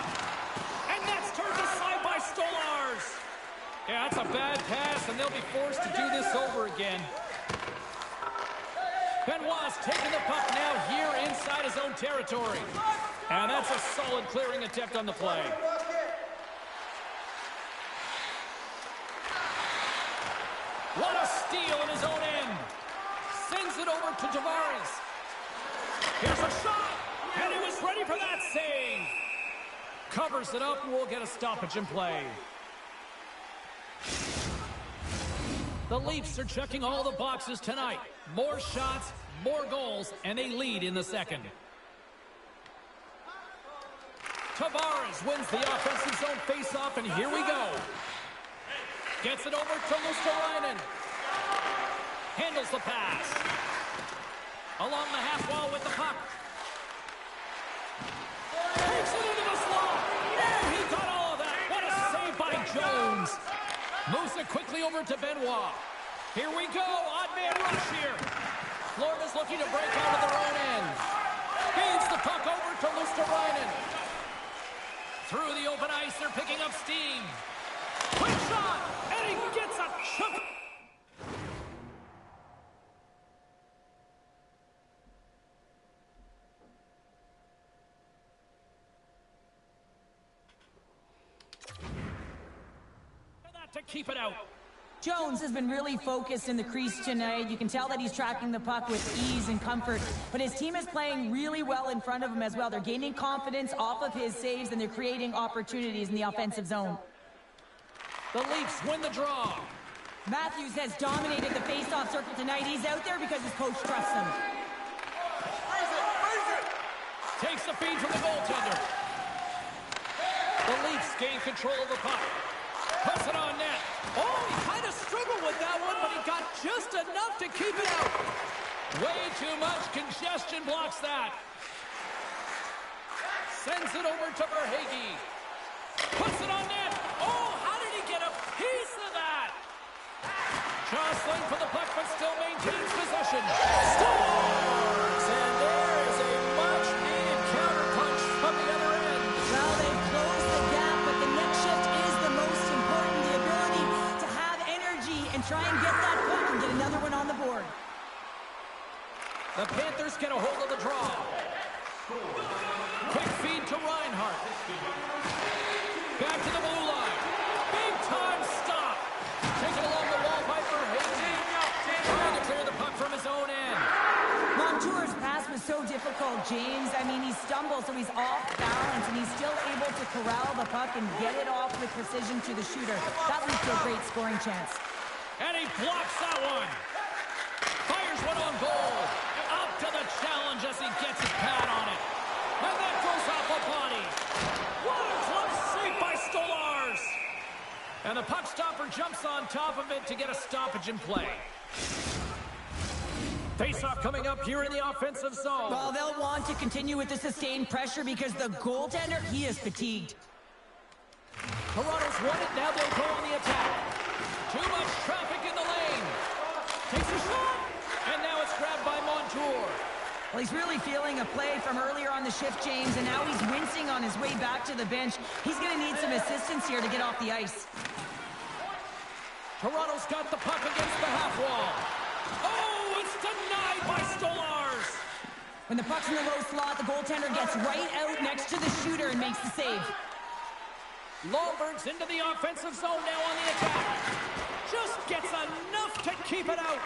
And that's turned aside by Stolarz. Yeah, that's a bad pass, and they'll be forced to do this over again. Benoit's taking the puck now here inside his own territory. And that's a solid clearing attempt on the play. What a steal in his own end. Sends it over to Tavares. Here's a shot, and he was ready for that save. Covers it up, and we'll get a stoppage in play. The Leafs are checking all the boxes tonight. More shots, more goals, and they lead in the second. Tavares wins the offensive zone face-off, and here we go. Gets it over to Luosterainen. Handles the pass. Along the half wall with the puck. Takes it into the slot. And he got all of that. What a save by Jones. Moves it quickly over to Benoit. Here we go. Odd man rush here. Florida's looking to break out of their own end. Feeds the puck over to Luosterainen. Through the open ice, they're picking up steam. Quick shot, and he gets a chunk. To keep it out. Jones has been really focused in the crease tonight. You can tell that he's tracking the puck with ease and comfort, but his team is playing really well in front of him as well. They're gaining confidence off of his saves, and they're creating opportunities in the offensive zone. The Leafs win the draw. Matthews has dominated the face-off circle tonight. He's out there because his coach trusts him. Takes the feed from the goaltender. The Leafs gain control of the puck. Puts it on net. Oh, he kind of struggled with that one, but he got just enough to keep it out. Way too much congestion blocks that. Sends it over to Verhaeghe. Puts it on net. Oh, how did he get a piece of that? Jostling for the puck, but still maintains possession. Scores! And there is a much-needed counterpunch from the other end. Well, they've closed the gap, but the next shift is the most important. The ability to have energy and try and get that puck and get another one on the board. The Panthers get a hold of the draw. Quick feed to Reinhart. Back to the blue line. Big time stop. Taken along the wall by Verhaeghe. Trying to clear the puck from his own end. Montour's pass was so difficult, James. I mean, he stumbles, so he's off balance, and he's still able to corral the puck and get it off with precision to the shooter. That leads to a great scoring chance. And he blocks that one. Fires one on goal. Up to the challenge as he gets his pad on it. And that goes off a body. What a close save by Stolarz. And the puck stopper jumps on top of it to get a stoppage in play. Face-off coming up here in the offensive zone. Well, they'll want to continue with the sustained pressure because the goaltender, he is fatigued. Toronto's won it, now they'll go on the attack. Too much traffic in the lane. Takes a shot, and now it's grabbed by Montour. Well, he's really feeling a play from earlier on the shift, James, and now he's wincing on his way back to the bench. He's going to need some assistance here to get off the ice. Toronto's got the puck against the half wall. Oh, it's denied by Stolarz. When the puck's in the low slot, the goaltender gets right out next to the shooter and makes the save. Lawberg's into the offensive zone now on the attack. Just gets enough to keep it out.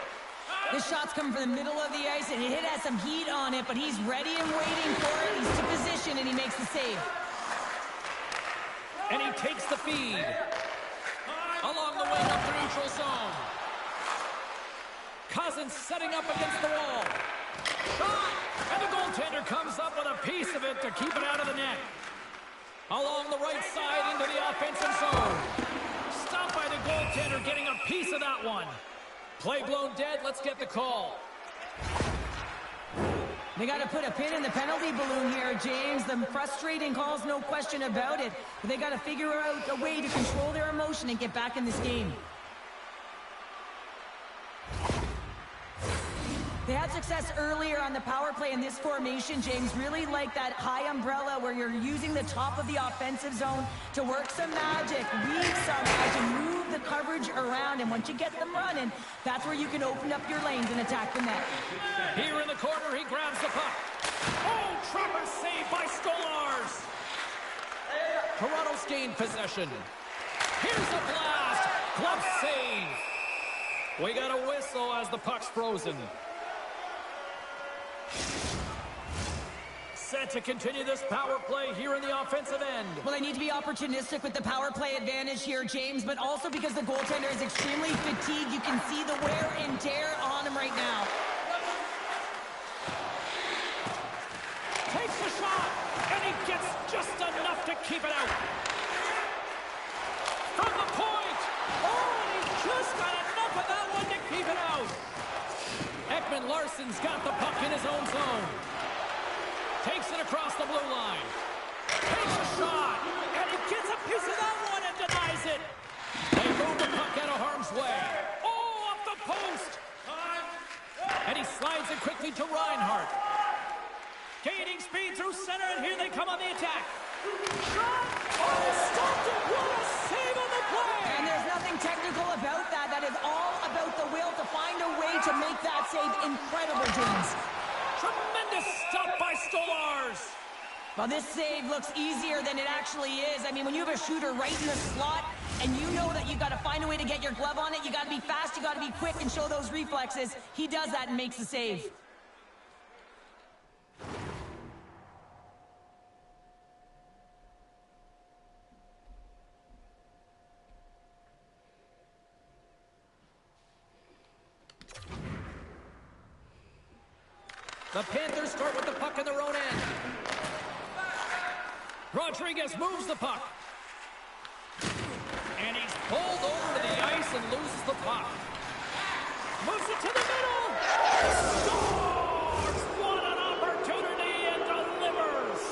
This shot's coming from the middle of the ice, and it has some heat on it, but he's ready and waiting for it. He's to position, and he makes the save. And he takes the feed. Along the wing up the neutral zone. Cousins setting up against the wall. Shot! And the goaltender comes up with a piece of it to keep it out of the net. Along the right side into the offensive zone. Stopped by the goal goaltender getting a piece of that one. Play blown dead. Let's get the call. They got to put a pin in the penalty balloon here, James. The frustrating calls, no question about it. But they got to figure out a way to control their emotion and get back in this game. They had success earlier on the power play in this formation, James. Really like that high umbrella where you're using the top of the offensive zone to work some magic, weave some as you move the coverage around. And once you get them running, that's where you can open up your lanes and attack the net. Here in the corner, he grabs the puck. Oh, trapper save by Stolars. Toronto's gained possession. Here's a blast. Glove save. We got a whistle as the puck's frozen. Set to continue this power play here in the offensive end. Well, they need to be opportunistic with the power play advantage here, James, but also because the goaltender is extremely fatigued. You can see the wear and tear on him right now. Takes the shot, and he gets just enough to keep it out. From the point. Oh, and he just got enough of that one to keep it out. Ekman Larsson's got the puck in his own zone. Takes it across the blue line. Takes a shot, and he gets a piece of that one and denies it. They move the puck out of harm's way. Oh, up the post. And he slides it quickly to Reinhart. Gaining speed through center, and here they come on the attack. Shot! Oh, stopped it! What a save on the play! And there's nothing technical about that. That is all about the will to find a way to make that save incredible, James. Tremendous stop by Stolars. Well, this save looks easier than it actually is. I mean, when you have a shooter right in the slot, and you know that you've got to find a way to get your glove on it, you got to be fast, you got to be quick, and show those reflexes. He does that and makes the save. The Panthers start with the puck in their own end. Rodriguez moves the puck. And he's pulled over to the ice and loses the puck. Moves it to the middle. Scores! What an opportunity, and delivers.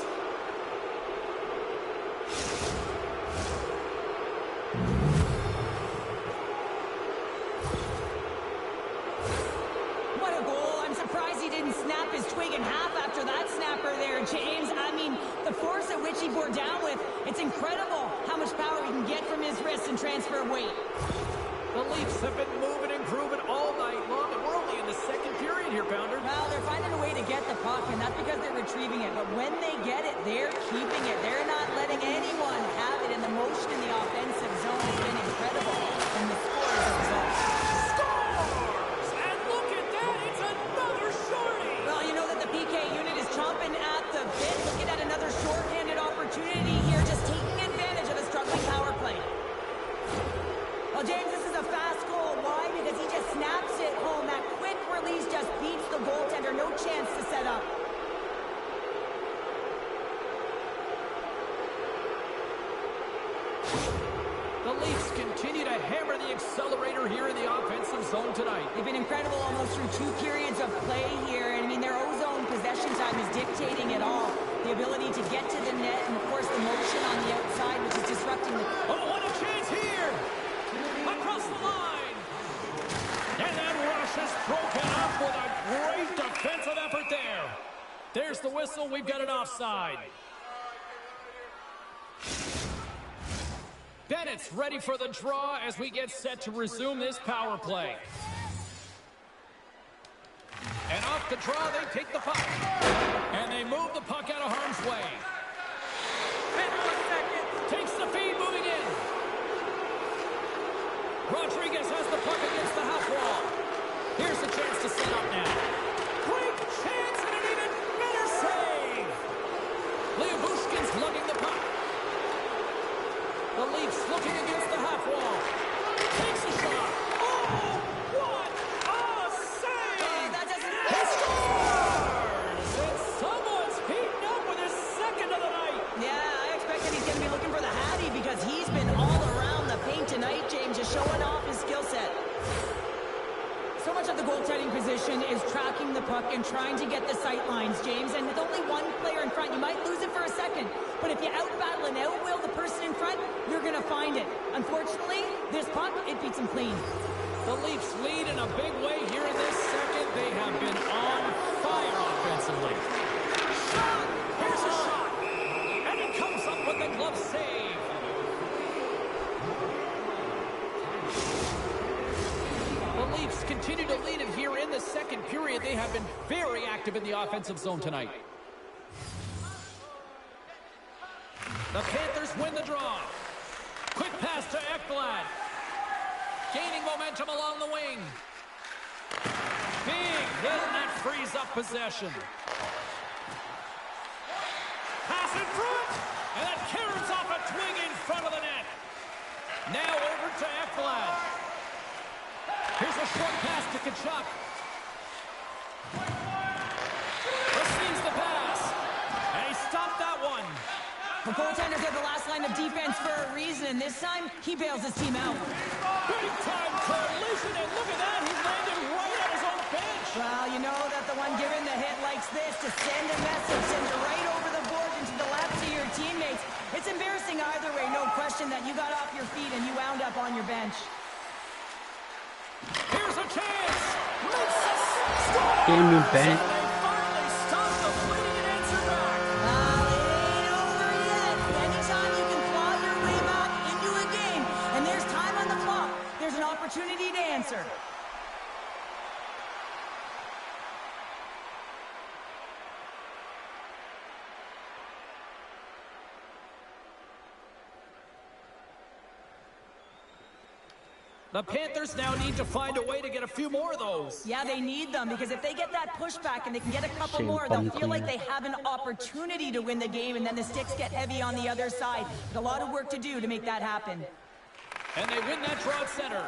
What a goal. I'm surprised he didn't snap his twig in half after that snapper there, James. I mean, the force at which he bore down with, it's incredible how much power he can get from his wrist and transfer weight. The Leafs have been moving and grooving all night long, and we're only in the second period here, Pounder. Well, they're finding a way to get the puck, and that's because they're retrieving it. But when they get it, they're keeping it. They're not letting anyone have it, and the motion in the offensive zone has been incredible. And the score is a result. Scores! And look at that, it's another shorty! Well, you know that the PK unit is chomping at the bit, looking at another shorthanded opportunity here, just taking advantage of a struggling power play. Well, James, this is a fast goal. Why? Because he just snaps it home. That quick release just beats the goaltender. No chance to set up. The Leafs continue to hammer the accelerator here in the offensive zone tonight. They've been incredible almost through 2 periods of play here. And I mean, their O-zone possession time is dictating it all. The ability to get to the net and, of course, the motion on the outside, which is disrupting the... Oh, what a chance here! Across the line! And that rush is broken up with a great defensive effort there. There's the whistle. We've got an offside. Bennett's ready for the draw as we get set to resume this power play. And off the draw, they take the puck. And they move the puck out of harm's way. And 1 second. Takes the feed, moving in. Rodriguez has the puck against the half wall. Here's a chance to set up now. Great chance and an even better save. Leobushkin's lugging the puck. The Leafs looking against the half wall. Takes a shot. Oh, what a save! That doesn't... He scores! And someone's heating up with his second of the night. Yeah, I expect that he's going to be looking for the Hattie because he's been all around the paint tonight, James, just showing off much of the goaltending position is tracking the puck and trying to get the sight lines, James. And with only one player in front, you might lose it for a second. But if you out-battle and out-will the person in front, you're going to find it. Unfortunately, this puck, it beats him clean. The Leafs lead in a big way here in this second. They have been on fire offensively. Shot! Here's a shot! And he comes up with the glove save. The Leafs continue to lead it here in the second period. They have been very active in the offensive zone tonight. The Panthers win the draw. Quick pass to Ekblad. Gaining momentum along the wing. Big hit, and that frees up possession. Pass in front, and that caroms off a twig in front of the net. Now over to Ekblad. Here's a short pass to Tkachuk. Receives the pass, and he stopped that one. The goaltenders are the last line of defense for a reason. This time, he bails his team out. Big time collision, and look at that. He's landed right on his own bench. Well, you know that the one giving the hit likes this to send a message, sends it right over the board into the laps of your teammates. It's embarrassing either way, no question that you got off your feet and you wound up on your bench. Here's a chance. Game new, Bennett. They finally stop the bleeding and answer back. It ain't over yet. Anytime you can claw your way back into a game, and there's time on the clock, there's an opportunity to answer. The Panthers now need to find a way to get a few more of those. Yeah, they need them, because if they get that pushback and they can get a couple Shane more, they'll Bunkley. feel like they have an opportunity to win the game, and then the sticks get heavy on the other side. A lot of work to do to make that happen. And they win that draw at center.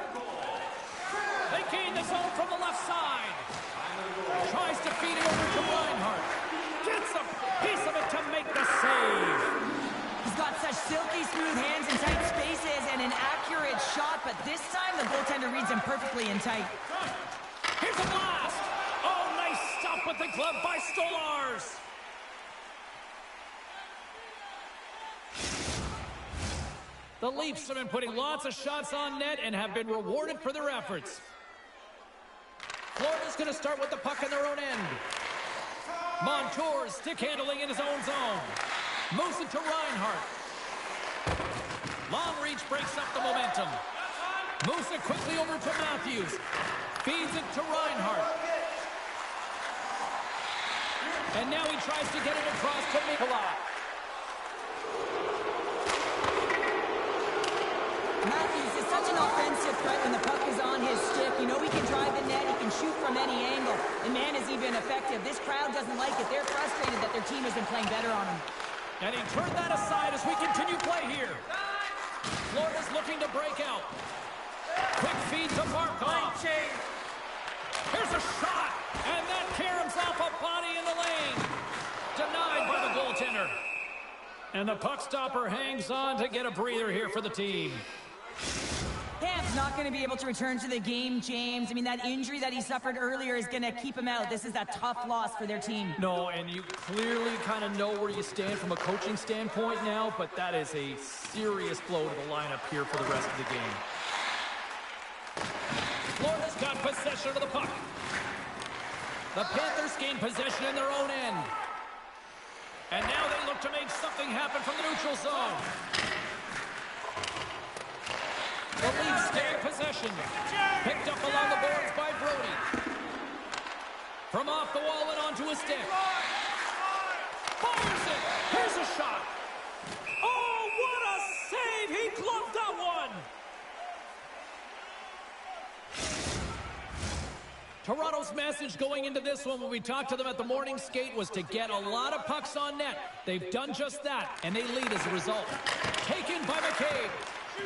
They gain the zone from the left side. Tries to feed it over to Reinhart. Gets a piece of it to make the save. He's got such silky smooth hands in tight spaces and an accurate shot, but this time the goaltender reads him perfectly in tight. Here's a blast. Oh, nice stop with the glove by Stolars. The Leafs have been putting lots of shots on net and have been rewarded for their efforts. Florida's going to start with the puck in their own end. Montour stick handling in his own zone. Moves it to Reinhart. Long reach breaks up the momentum. Moves it quickly over to Matthews. Feeds it to Reinhart. And now he tries to get it across to Nikolai. Matthews is such an offensive threat when the puck is on his stick. You know he can drive the net, he can shoot from any angle. And man, is he been effective. This crowd doesn't like it. They're frustrated that their team has been playing better on him. And he turned that aside as we continue play here. Florida's looking to break out. Quick feed to Markov. Here's a shot. And that caroms off a body in the lane. Denied by the goaltender. And the puck stopper hangs on to get a breather here for the team. Camp's not going to be able to return to the game, James. I mean, that injury that he suffered earlier is going to keep him out. This is a tough loss for their team. No, and you clearly kind of know where you stand from a coaching standpoint now, but that is a serious blow to the lineup here for the rest of the game. Florida's got possession of the puck. The Panthers gain possession in their own end. And now they look to make something happen from the neutral zone. The Leafs stay in possession. Picked up along the boards by Brody. From off the wall and onto his stick. Fires it. Here's a shot. Oh, what a save. He gloved that one. Toronto's message going into this one when we talked to them at the morning skate was to get a lot of pucks on net. They've done just that, and they lead as a result. Taken by McCabe.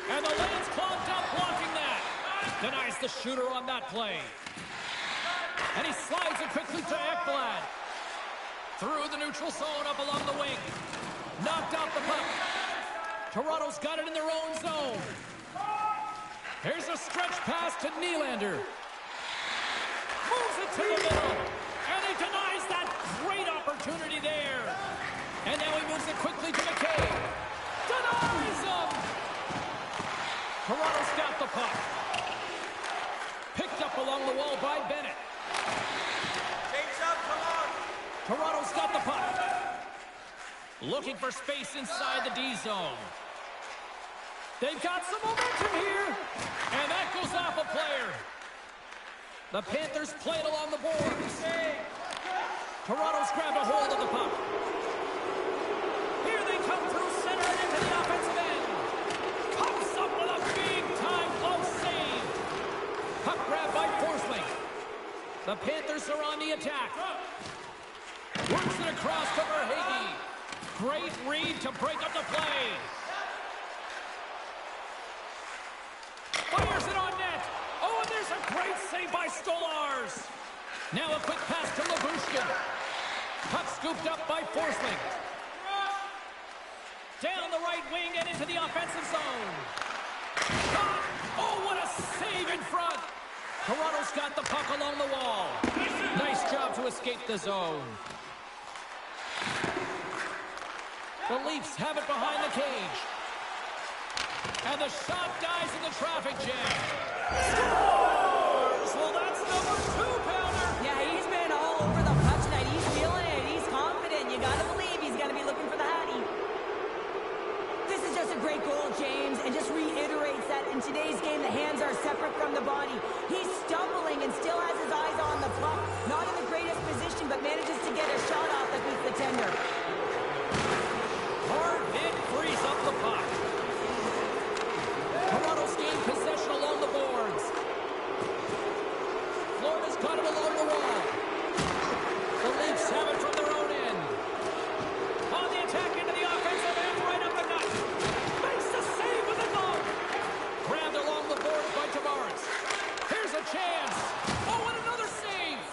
And the lane's clogged up blocking that. Denies the shooter on that play. And he slides it quickly to Ekblad. Through the neutral zone up along the wing. Knocked out the puck. Toronto's got it in their own zone. Here's a stretch pass to Nylander. Moves it to the middle. And he denies that great opportunity there. And now he moves it quickly to McKay. Denies him. Toronto's got the puck. Picked up along the wall by Bennett. Change up, come on. Toronto's got the puck. Looking for space inside the D zone. They've got some momentum here. And that goes off a player. The Panthers play it along the boards. Toronto's grabbed a hold of the puck. Here they come through center and into the offensive end. Comes up with a big-time glove save. Puck grabbed by Forsling. The Panthers are on the attack. Works it across to Verhaeghe. Great read to break up the play. Fires it on net. Oh, and there's a great save by Stolarz. Now a quick pass to Lyubushkin. Puck scooped up by Forsling. Down the right wing and into the offensive zone. Shot. Oh, what a save in front. Toronto's got the puck along the wall. Nice job to escape the zone. The Leafs have it behind the cage. And the shot dies in the traffic jam. Scores! Well, that's number 2-pounder. Yeah, he's been all over the puck tonight. He's feeling it. He's confident. You got to believe he's going to be looking for the Hattie. This is just a great goal, James, and just reiterates that in today's game, the hands are separate from the body. He's stumbling and still has his eyes on the puck. Not in the greatest position, but manages to get a shot off that beats the tender. Hard hit frees up the puck. Toronto's gained possession along the boards. Florida's got it along the wall. The Leafs have it from their own end. On the attack into the offensive end, right up the gut. Makes the save with the glove. Grabbed along the boards by Tavares. Here's a chance. Oh, and another save.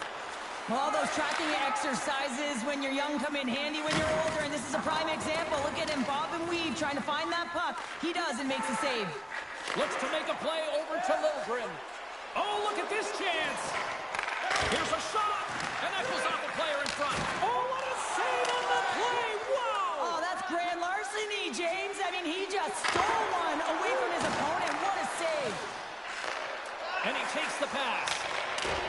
All those tracking exercises when you're young come in handy when you're older, and this is a prime example. Look at him bob and weave trying to find that puck. He does and makes a save. Looks to make a play over to Liljegren. Oh, look at this chance. Here's a shot, and that goes off the player in front. Oh, what a save on the play. Wow. Oh, that's grand larceny, James. I mean, he just stole one away from his opponent. What a save. And he takes the pass.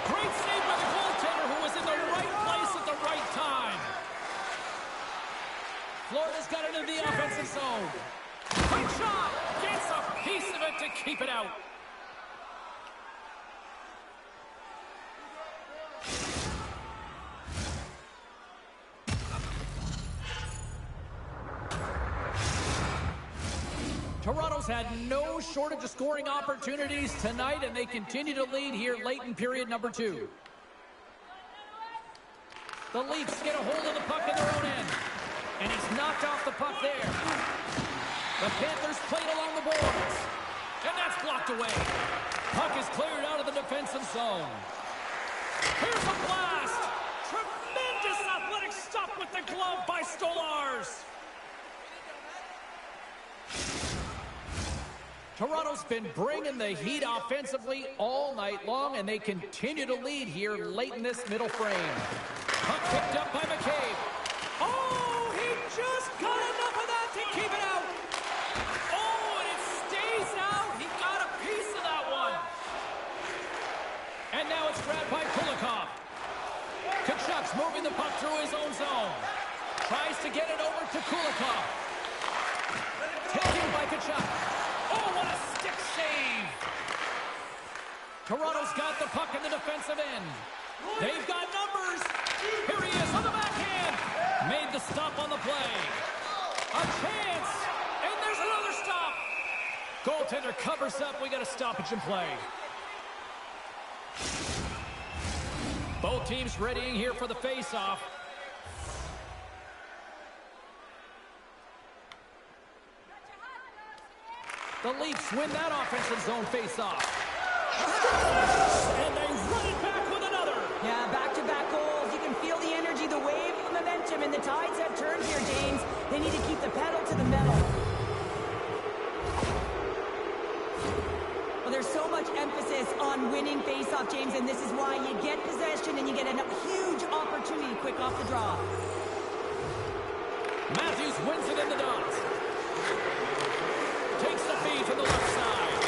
Great save by the goaltender who was in the right place at the right time. Florida's got it in the offensive zone. Quick shot. Gets a piece of it to keep it out. Toronto's had no shortage of scoring opportunities tonight, and they continue to lead here late in period number 2. The Leafs get a hold of the puck in their own end, and he's knocked off the puck there. The Panthers played along the boards, and that's blocked away. Puck is cleared out of the defensive zone. Here's a blast. Tremendous athletic stop with the glove by Stolarz. Toronto's been bringing the heat offensively all night long, and they continue to lead here late in this middle frame. Puck picked up by McCabe. Oh, he just got enough of that to keep it out. Oh, and it stays out. He got a piece of that one. And now it's grabbed by Kulikov. Kachuk's moving the puck through his own zone. Tries to get it over to Kulikov. Taken by Kachuk. Oh, what a stick save! Toronto's got the puck in the defensive end. They've got numbers. Here he is on the backhand. Made the stop on the play. A chance. And there's another stop. Goaltender covers up. We got a stoppage in play. Both teams readying here for the face-off. The Leafs win that offensive zone face-off. And they run it back with another. Yeah, back-to-back goals. You can feel the energy, the wave of momentum, and the tides have turned here, James. They need to keep the pedal to the metal. Well, there's so much emphasis on winning game face-off, James, and this is why you get possession and you get a huge opportunity quick off the draw. Matthews wins it in the dots. Takes the feed to the left side.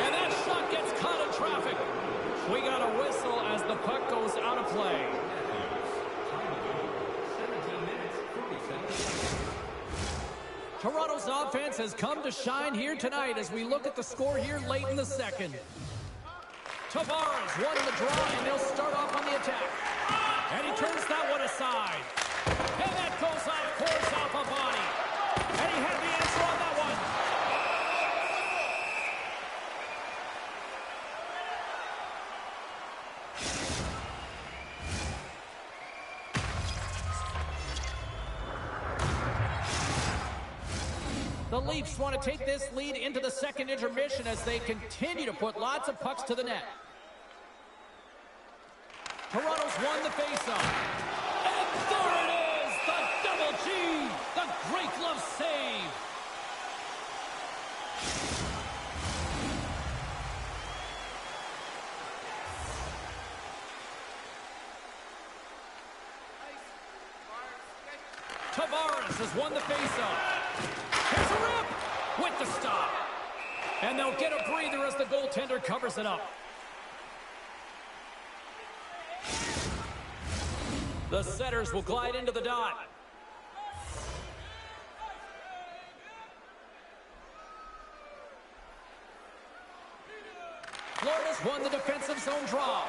And that shot gets caught in traffic. We got a whistle as the puck goes out of play. Toronto's offense has come to shine here tonight as we look at the score here late in the second. Tavares won the draw, and they'll start off on the attack. And he turns that one aside. And that goes off course off a body. And he had the answer on that one. The Leafs want to take this lead into the second intermission as they continue to put lots of pucks to the net. Toronto's won the faceoff. And there it is! The double G! The great glove save! Tavares has won the faceoff. Here's a rip with the stop. And they'll get a breather as the goaltender covers it up. The setters will glide into the dot. Florida's won the defensive zone draw.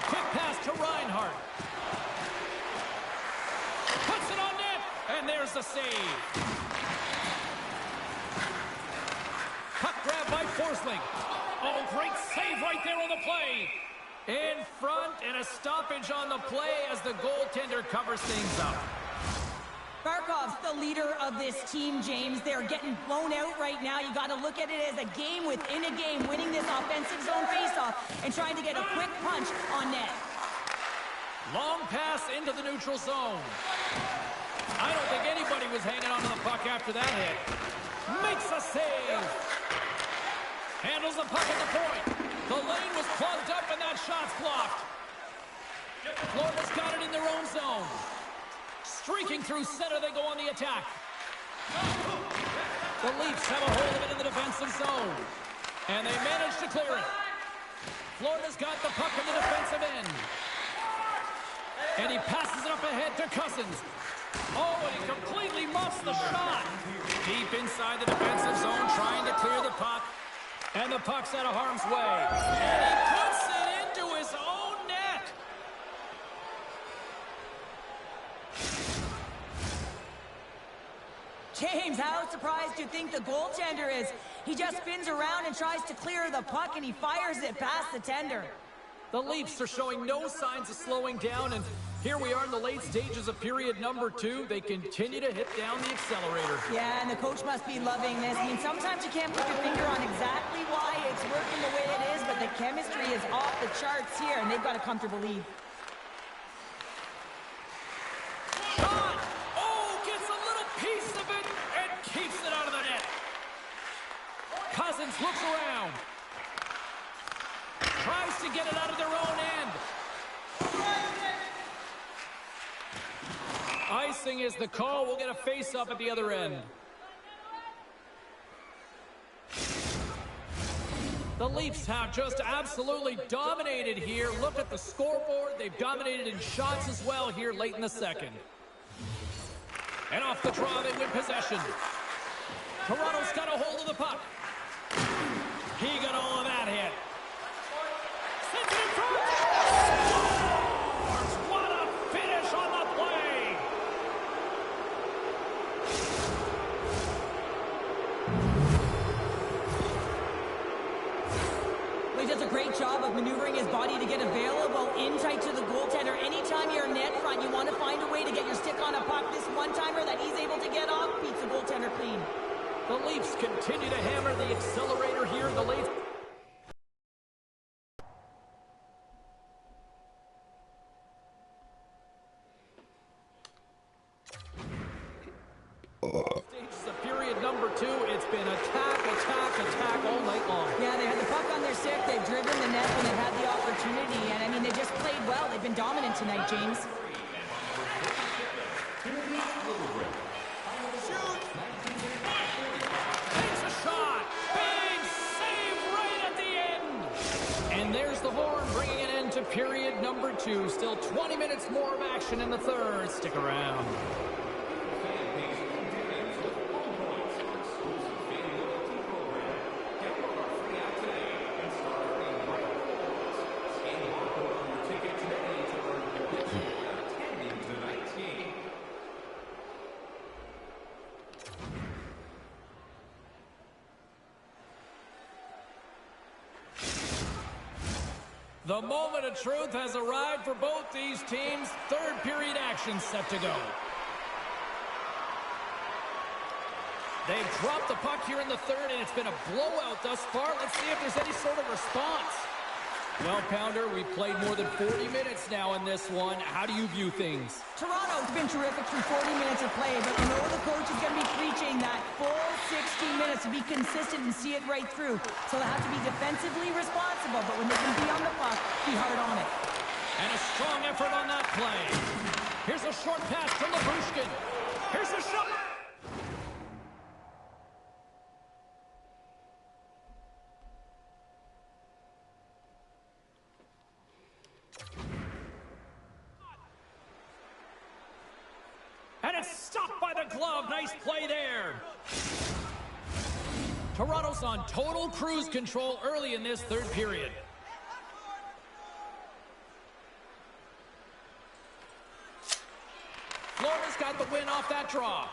Quick pass to Reinhart. Puts it on net, and there's the save. Puck grab by Forsling. Oh, great save right there on the play. In front, and a stoppage on the play as the goaltender covers things up. Barkov's the leader of this team, James. They're getting blown out right now. You got to look at it as a game within a game, winning this offensive zone faceoff and trying to get a quick punch on net. Long pass into the neutral zone. I don't think anybody was hanging on to the puck after that hit. Makes a save. Handles the puck at the point. The lane was plugged up and that shot's blocked. Florida's got it in their own zone. Streaking through center, they go on the attack. The Leafs have a hold of it in the defensive zone. And they manage to clear it. Florida's got the puck in the defensive end. And he passes it up ahead to Cousins. Oh, and he completely muffs the shot. Deep inside the defensive zone, trying to clear the puck. And the puck's out of harm's way. And he puts it into his own net. James, how surprised do you think the goaltender is? He just spins around and tries to clear the puck, and he fires it past the tender. The Leafs are showing no signs of slowing down, and here we are in the late stages of period number 2. They continue to hit down the accelerator. Yeah, and the coach must be loving this. I mean, sometimes you can't put your finger on exactly why it's working the way it is, but the chemistry is off the charts here, and they've got a comfortable lead. Shot! Oh, gets a little piece of it and keeps it out of the net. Cousins looks around. Tries to get it out of their own end. Icing is the call. We'll get a face-up at the other end. The Leafs have just absolutely dominated here. Look at the scoreboard. They've dominated in shots as well here late in the second. And off the draw, they win possession. Toronto's got a hold of the puck. He got all of that hit. Sends it in front. Scores! What a finish on the play! Well, he does a great job of maneuvering his body to get available in tight to the goaltender. Anytime you're net front, you want to find a way to get your stick on a puck. This one-timer that he's able to get off beats the goaltender clean. The Leafs continue to hammer the accelerator here in the late. Stages of period number 2. It's been attack, attack, attack all night long. Yeah, driven the net when they've had the opportunity, and I mean, they just played well. They've been dominant tonight, James. Takes a shot. Big save right at the end. And there's the horn, bringing an end to period number 2. Still 20 minutes more of action in the third. Stick around. The moment of truth has arrived for both these teams. Third period action set to go. They've dropped the puck here in the third, and it's been a blowout thus far. Let's see if there's any sort of response. Well, Pounder, we've played more than 40 minutes now in this one. How do you view things? Toronto's been terrific through 40 minutes of play, but you know the coach is going to be preaching that full 60 minutes to be consistent and see it right through. So they have to be defensively responsible, but when they can be on the puck, be hard on it. And a strong effort on that play. Here's a short pass from Labushkin. Here's a shot. And it's stopped by the glove. Nice play there. Toronto's on total cruise control early in this third period. Florida's got the win off that draw.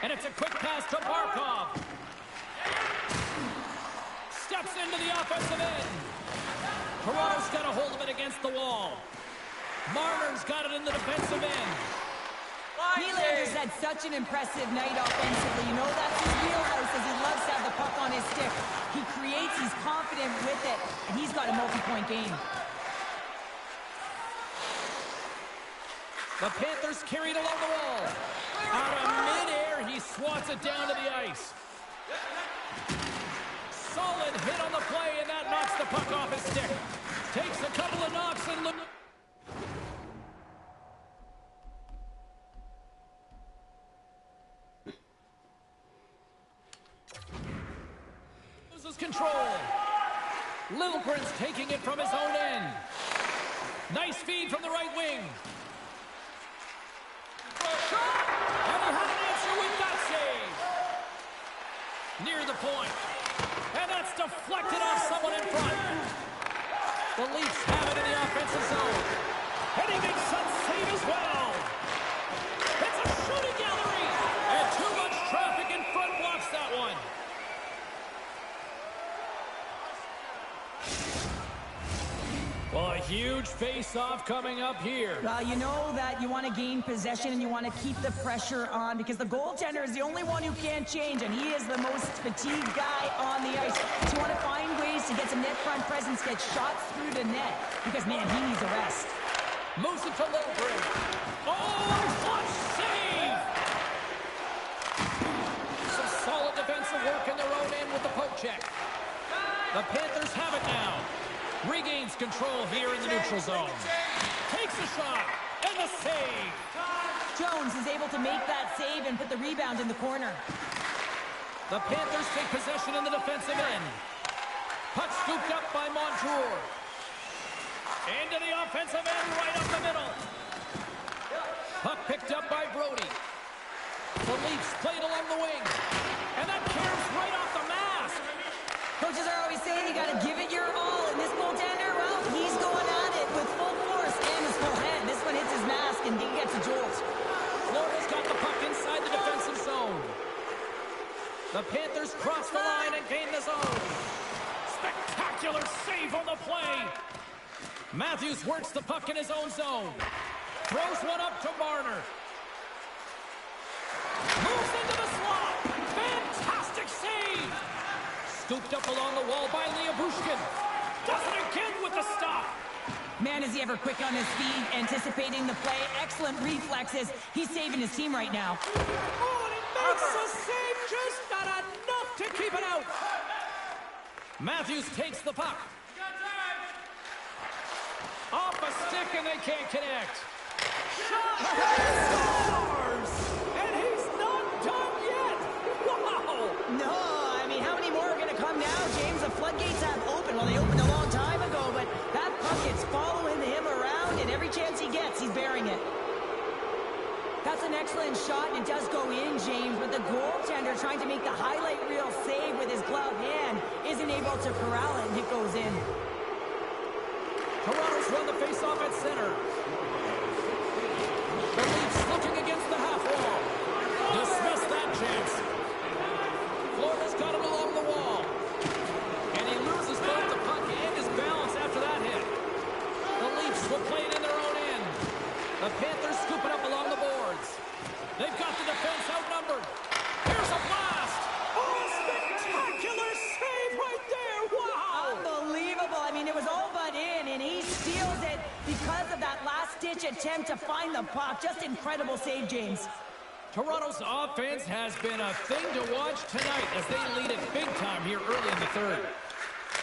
And it's a quick pass to Barkov. Steps into the offensive end. Toronto's got a hold of it against the wall. Marner's got it in the defensive end. Nylander's had such an impressive night offensively. You know that's his wheelhouse, as he loves to have the puck on his stick. He creates, he's confident with it, and he's got a multi-point game. The Panthers carried along the wall. Out of midair, he swats it down to the ice. Solid hit on the play, and that knocks the puck off his stick. Takes a couple of knocks and loses control. Littlegren's taking it from his own end. Nice feed from the right wing. And he had an answer with that save. Near the point. And that's deflected off someone in front. The Leafs have it in the offensive zone. And he makes that save as well. It's a shooting gallery. And too much traffic in front blocks that one. Well, a huge face-off coming up here. Well, you know that you want to gain possession and you want to keep the pressure on because the goaltender is the only one who can't change, and he is the most fatigued guy on the ice. So you want to find ways to get some net front presence, get shots through the net, because, man, he needs a rest. Moves it to Littlegren. Oh, clutch save! Some solid defensive work in their own end with the poke check. The Panthers have it now. Regains control here in the neutral zone. Takes a shot, and the save. Jones is able to make that save and put the rebound in the corner. The Panthers take possession in the defensive end. Puck scooped up by Montour. Into the offensive end, right up the middle. Puck picked up by Brody. The Leafs played along the wing. And that caroms right off the mask. Coaches are always saying you got to give it your all, and this goaltender, well, he's going at it with full force and his full head. This one hits his mask, and he gets a jolt. Florida's got the puck inside the defensive zone. The Panthers cross the line and gain the zone. Spectacular save on the play. Matthews works the puck in his own zone. Throws one up to Marner. Moves into the slot. Fantastic save. Scooped up along the wall by Labushkin. Does it again with the stop. Man, is he ever quick on his feet, anticipating the play. Excellent reflexes. He's saving his team right now. Oh, and he makes a save. Just not enough to keep it out. Matthews takes the puck. Off a stick and they can't connect. Shot! Scores! And he's not done yet! Wow! No, I mean, how many more are going to come now, James? The floodgates have opened. Well, they opened a long time ago, but that puck is following him around, and every chance he gets, he's bearing it. That's an excellent shot, and it does go in, James, but the goaltender trying to make the highlight reel save with his glove hand isn't able to corral it, and it goes in. Toronto's run the face-off at center. The Leafs looking against the half wall. Dismiss that chance. Florida's got him along the wall. And he loses both the puck and his balance after that hit. The Leafs will play it in their own end. The Panthers scoop it up along the boards. They've got the defense outnumbered. Here's a blast. Oh, spectacular save right there. Wow. Unbelievable. I mean, it was all but in, and he steals it because of that last-ditch attempt to find the puck. Just incredible save, James. Toronto's offense has been a thing to watch tonight as they lead it big time here early in the third.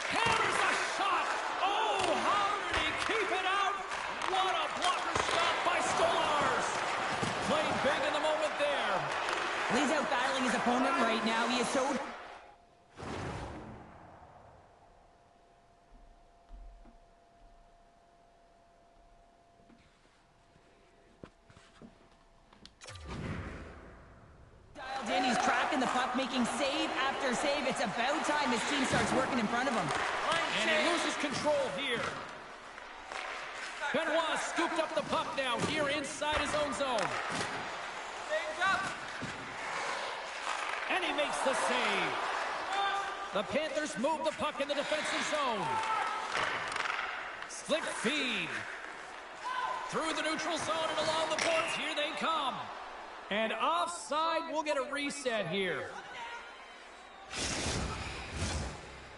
Hammers a shot. Oh, how did he keep it out? What a blocker shot by Stolarz. Played big in the moment there. He's out battling his opponent right now. He is so... dialed in. He's tracking the puck, making save after save. It's about time his team starts working in front of him. And he loses control here. Benoit scooped up the puck now here inside his own zone. And he makes the save. The Panthers move the puck in the defensive zone. Slick feed. Through the neutral zone and along the boards. Here they come. And offside, we'll get a reset here.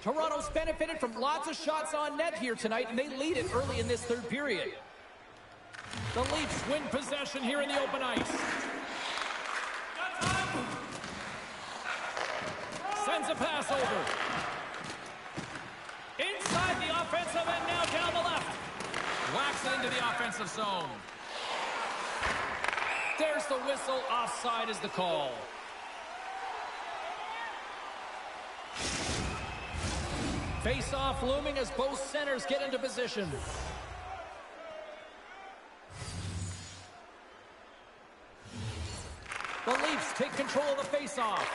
Toronto's benefited from lots of shots on net here tonight, and they lead it early in this third period. The Leafs win possession here in the open ice. Sends a pass over. Inside the offensive end now down the left. Whacks it into the offensive zone. There's the whistle. Offside is the call. Face-off looming as both centers get into position. The Leafs take control of the face-off.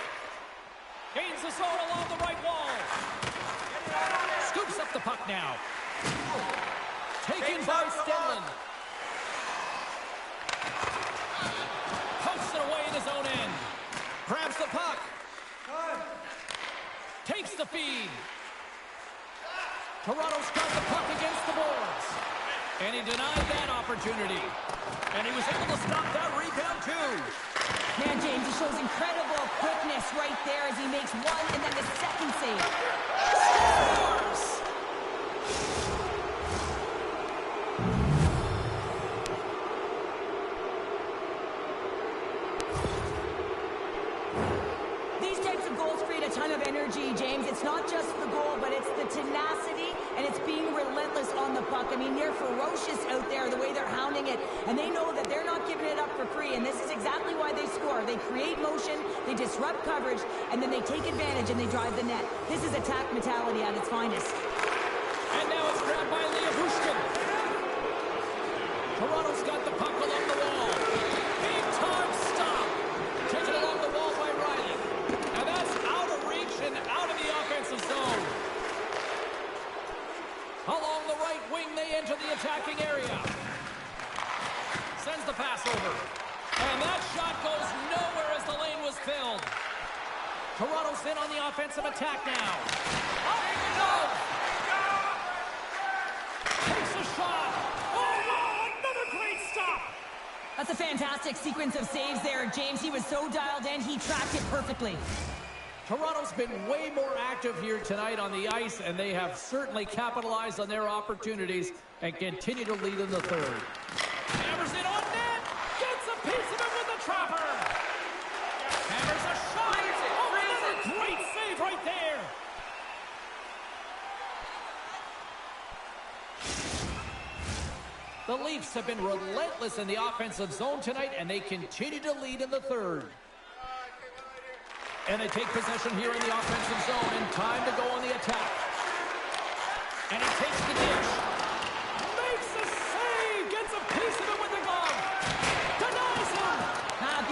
Gains the zone along the right wall. Scoops up the puck now. Taken by Stenlund. Posts it away in his own end. Grabs the puck. Takes the feed. Toronto's got the puck against the boards. And he denied that opportunity. And he was able to stop that rebound too. Man, James, he shows incredible quickness right there as he makes one and then the second save. Scores! These types of goals create a ton of energy, James. It's not just the goal, but it's the tenacity and it's being relentless on the puck. I mean, they're ferocious out there, the way they're hounding it, and they know that they're not giving it up for free, and this is exactly why they score. They create motion, they disrupt coverage, and then they take advantage and they drive the net. This is attack mentality at its finest. And now it's grabbed by Leovushkin. Toronto's got the puck along the wall. Big time stop. Taken along the wall by Riley. And that's out of reach and out of the offensive zone. Along the right wing, they enter the attacking area. Sends the pass over. And that shot goes nowhere as the lane was filled. Toronto's in on the offensive attack now. Up we go! Takes a shot. Oh, another great stop. That's a fantastic sequence of saves there, James. He was so dialed in, he tracked it perfectly. Toronto's been way more active here tonight on the ice, and they have certainly capitalized on their opportunities and continue to lead in the third. Hammers it on net. Gets a piece of it with the trapper. Hammers a shot. Oh, another great save right there. The Leafs have been relentless in the offensive zone tonight, and they continue to lead in the third. And they take possession here in the offensive zone, and time to go on the attack. And he takes the dish. Makes a save! Gets a piece of it with the glove. Denies him!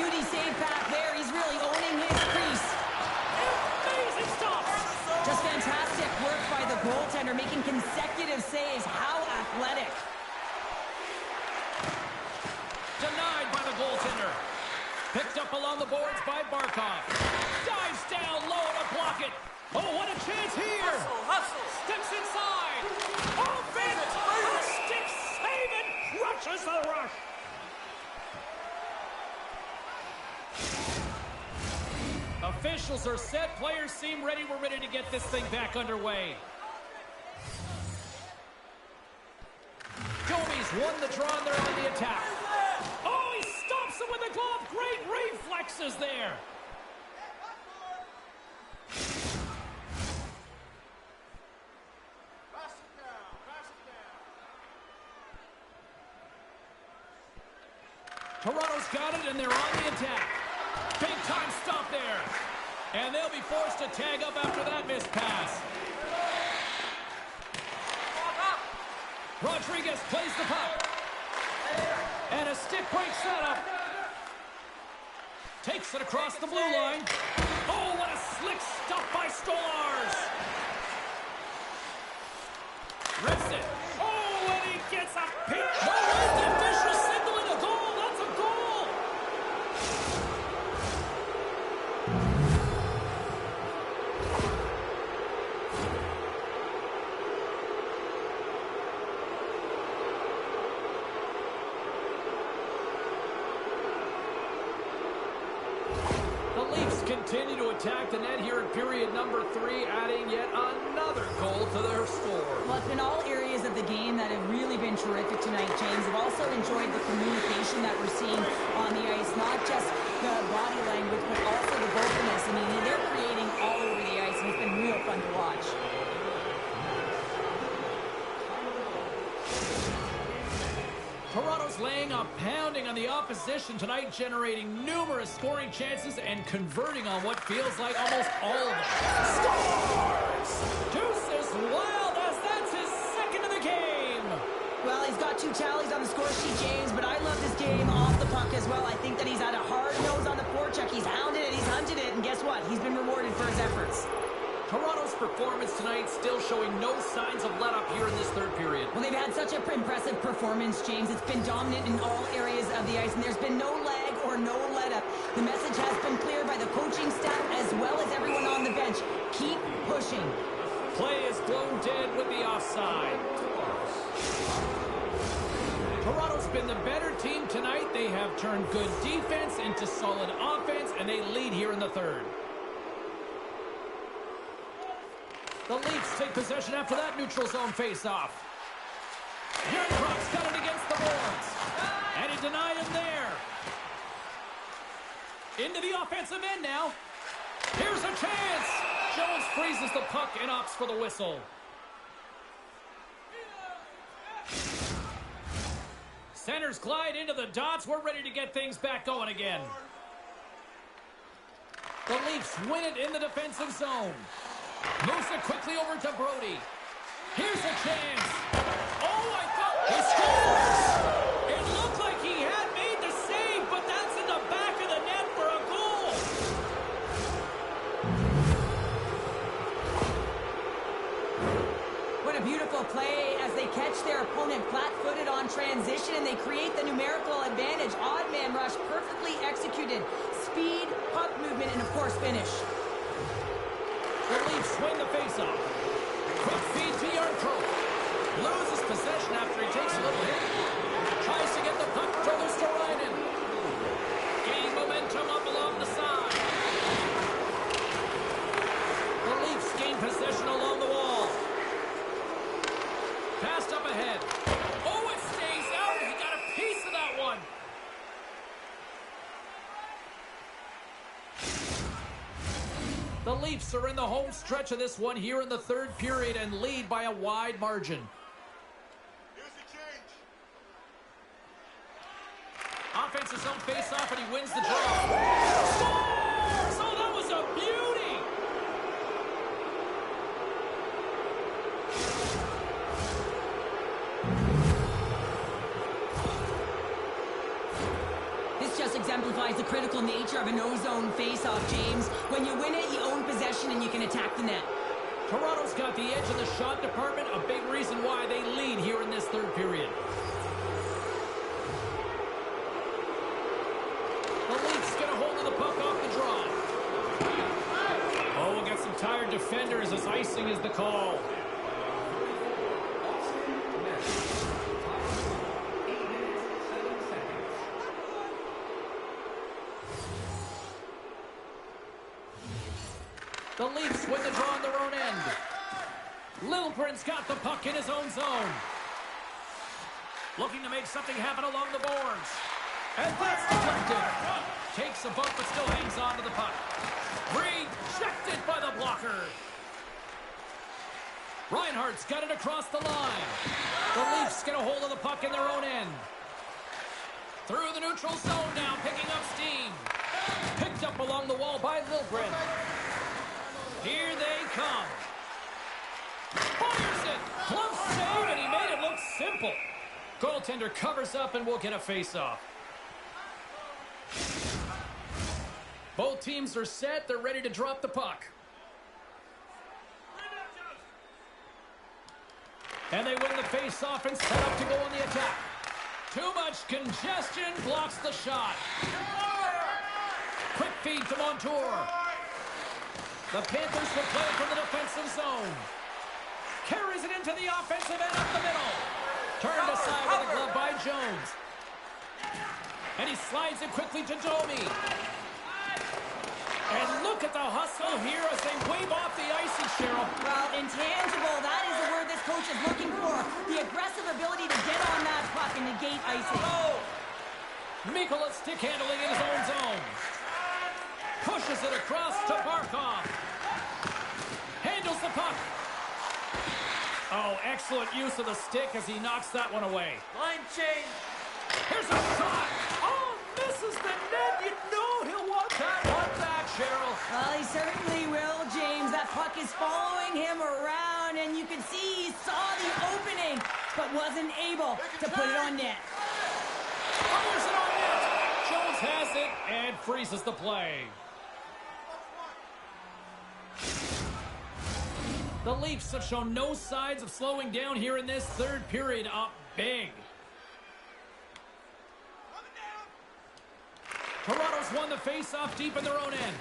Beauty save back there. He's really owning his crease. Amazing stops! Just fantastic work by the goaltender, making consecutive saves. How athletic. Denied by the goaltender. Picked up along the boards by Barkov. Dives down low to block it. Oh, what a chance here! Hustle. Steps inside. Off it! A stick save it! Rushes the rush. Officials are set. Players seem ready. We're ready to get this thing back underway. Domi's won the draw and they're on the attack. Oh, he stops it with a glove. Great reflexes there. Toronto's got it, and they're on the attack. Big time stop there. And they'll be forced to tag up after that missed pass. Rodriguez plays the puck. And a stick break setup. Takes it across the blue line. Oh, what a slick stop by Stolarz. Rips it. Oh, and he gets a pinch. Oh, the official signaling a goal. That's a goal. Continue to attack the net here in period number 3, adding yet another goal to their score. Well, it's been all areas of the game that have really been terrific tonight, James. I've also enjoyed the communication that we're seeing on the ice, not just the body language, but also the vocalness. I mean, they're creating all over the ice, and it's been real fun to watch. Toronto's laying a pounding on the opposition tonight, generating numerous scoring chances and converting on what feels like almost all of them. Scores! Deuces wild as that's his second of the game. Well, he's got 2 tallies on the score sheet, James, but I love this game off the puck as well. I think that he's had a hard nose on the forecheck. He's hounded it, he's hunted it, and guess what? He's been rewarded for his efforts. Toronto's performance tonight still showing no signs of let-up here in this third period. Well, they've had such an impressive performance, James. It's been dominant in all areas of the ice, and there's been no lag or no let-up. The message has been clear by the coaching staff as well as everyone on the bench. Keep pushing. Play is blown dead with the offside. Toronto's been the better team tonight. They have turned good defense into solid offense, and they lead here in the third. The Leafs take possession after that neutral zone face-off. Yarncroft's got it against the boards. And he denied him there. Into the offensive end now. Here's a chance. Jones freezes the puck and opts for the whistle. Centers glide into the dots. We're ready to get things back going again. The Leafs win it in the defensive zone. Moves it quickly over to Brody. Here's a chance. Oh, I thought he scores! It looked like he had made the save, but that's in the back of the net for a goal. What a beautiful play as they catch their opponent flat-footed on transition, and they create the numerical advantage. Odd man rush, perfectly executed. Speed, puck movement, and of course finish. The Leafs win the faceoff. Quick feed to Yarncroft. Loses possession after he takes a little hit. Tries to get the puck to Luosterainen. Gain momentum up along the side. The Leafs gain possession along the wall. Passed up ahead. Oh, it stays out. He got a piece of that one. The Leafs are in the home stretch of this one here in the third period and lead by a wide margin. Here's the change. offensive zone face-off, and he wins the draw. Scores! Oh, that was a beauty! This just exemplifies the critical nature of a no-zone face-off, James. When you win it, you own possession and you can attack the net. Toronto's got the edge in the shot department, a big reason why they lead here in this third period. The Leafs get a hold of the puck off the draw. Oh, we'll get some tired defenders as icing is the call. The Leafs win the draw on their own end. Littleprint's got the puck in his own zone. Looking to make something happen along the boards. And that's deflected. Takes a bump but still hangs on to the puck. Rejected by the blocker. Reinhardt's got it across the line. The Leafs get a hold of the puck in their own end. Through the neutral zone now, picking up steam. Picked up along the wall by Littleprint. Here they come. Fires it. Close save, and he made it look simple. Goaltender covers up, and we'll get a face-off. Both teams are set. They're ready to drop the puck. And they win the face-off and set up to go on the attack. Too much congestion blocks the shot. Quick feed to Montour. The Panthers will play it from the defensive zone. Carries it into the offensive end up the middle. Turned aside with a glove by Jones. And he slides it quickly to Domi. And look at the hustle here as they wave off the icing, Cheryl. Well, intangible, that is the word this coach is looking for. The aggressive ability to get on that puck and negate icing. Mikkola stick handling in his own zone. Pushes it across to Barkov. Handles the puck. Oh, excellent use of the stick as he knocks that one away. Line change. Here's a shot. Oh, misses the net. You know he'll want that one back, Cheryl. Well, he certainly will, James. That puck is following him around, and you can see he saw the opening, but wasn't able to put it on net. Fires it on net. Jones has it and freezes the play. The Leafs have shown no signs of slowing down here in this third period, up big. Toronto's won the face-off deep in their own end.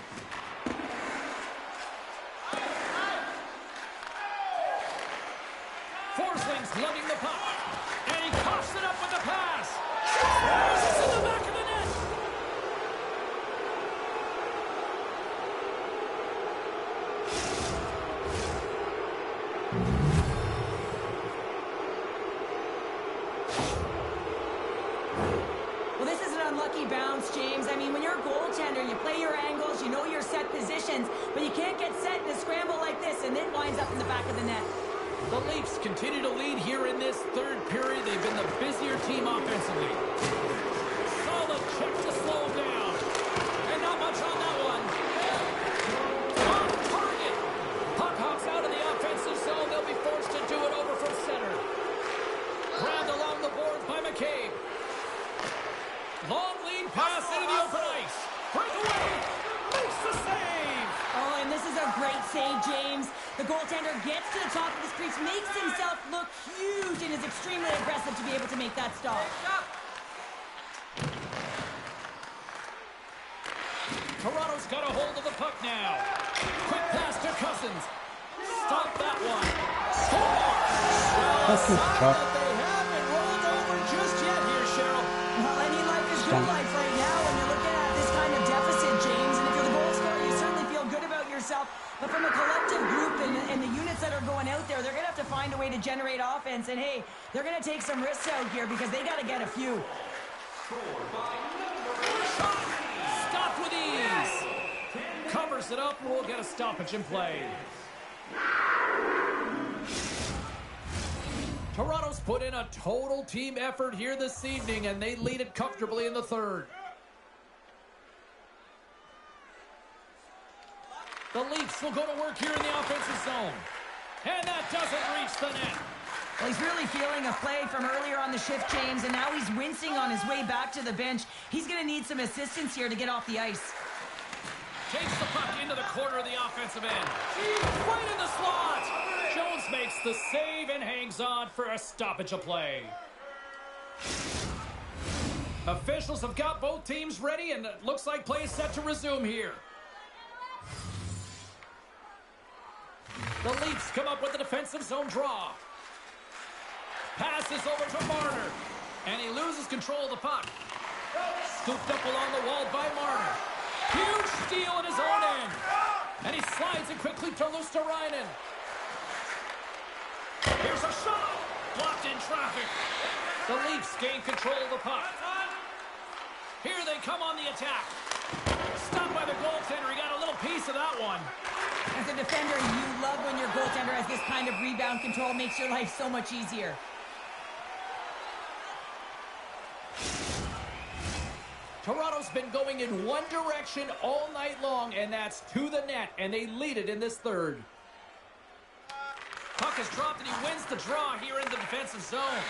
Forsling's lugging the puck. And he coughs it up with the pass. It's in the back of the net. Unlucky bounce, James. I mean, when you're a goaltender, you play your angles, you know your set positions, but you can't get set in a scramble like this, and it winds up in the back of the net. The Leafs continue to lead here in this third period. They've been the busier team offensively. Solid check to slow them down. And not much on that one. On target. Puck hops out of the offensive zone. They'll be forced to do it over from center. Grabbed along the boards by McCabe. Long lead pass into the open ice. Breakaway. Makes the save. Oh, and this is a great save, James. The goaltender gets to the top of the crease, makes himself look huge, and is extremely aggressive to be able to make that stop. Toronto's got a hold of the puck now. Quick pass to Cousins. Stop that one. That's just tough. They haven't rolled over just yet here, Cheryl. Well, any life is good life right now when you're looking at this kind of deficit, James. And if you're the goal scorer, you certainly feel good about yourself. But from a collective group and the units that are going out there, they're going to have to find a way to generate offense. And, hey, they're going to take some risks out here because they got to get a few. Stop with ease. Covers it up, and we'll get a stoppage in play. Toronto's put in a total team effort here this evening, and they lead it comfortably in the third. The Leafs will go to work here in the offensive zone. And that doesn't reach the net. Well, he's really feeling a play from earlier on the shift, James, and now he's wincing on his way back to the bench. He's going to need some assistance here to get off the ice. Takes the puck into the corner of the offensive end. Right in the slot. Jones makes the save and hangs on for a stoppage of play. Officials have got both teams ready, and it looks like play is set to resume here. The Leafs come up with a defensive zone draw. Passes over to Marner, and he loses control of the puck. Scooped up along the wall by Marner. Huge steal at his own end. And he slides it quickly to Luosterainen. Here's a shot. Blocked in traffic. The Leafs gain control of the puck. Here they come on the attack. Stopped by the goaltender. He got a little piece of that one. As a defender, you love when your goaltender has this kind of rebound control. Makes your life so much easier. Toronto's been going in one direction all night long, and that's to the net, and they lead it in this third. Puck is dropped, and he wins the draw here in the defensive zone.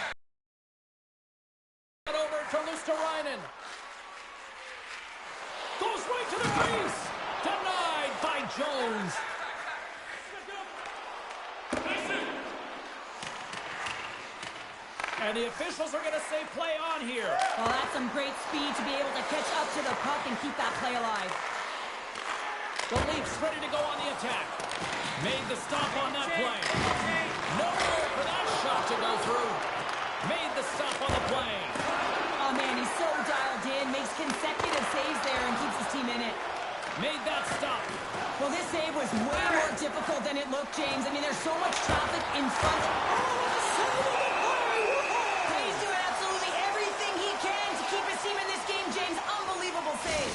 Over to Luosterainen. Goes right to the crease. Denied by Jones. And the officials are going to say play on here. Well, that's some great speed to be able to catch up to the puck and keep that play alive. The Leafs ready to go on the attack. Made the stop on that play. Nowhere for that shot to go through. Made the stop on the play. Oh, man, he's so dialed in. Makes consecutive saves there and keeps his team in it. Made that stop. Well, this save was way more difficult than it looked, James. I mean, there's so much traffic in front. He's doing absolutely everything he can to keep his team in this game, James. Unbelievable save.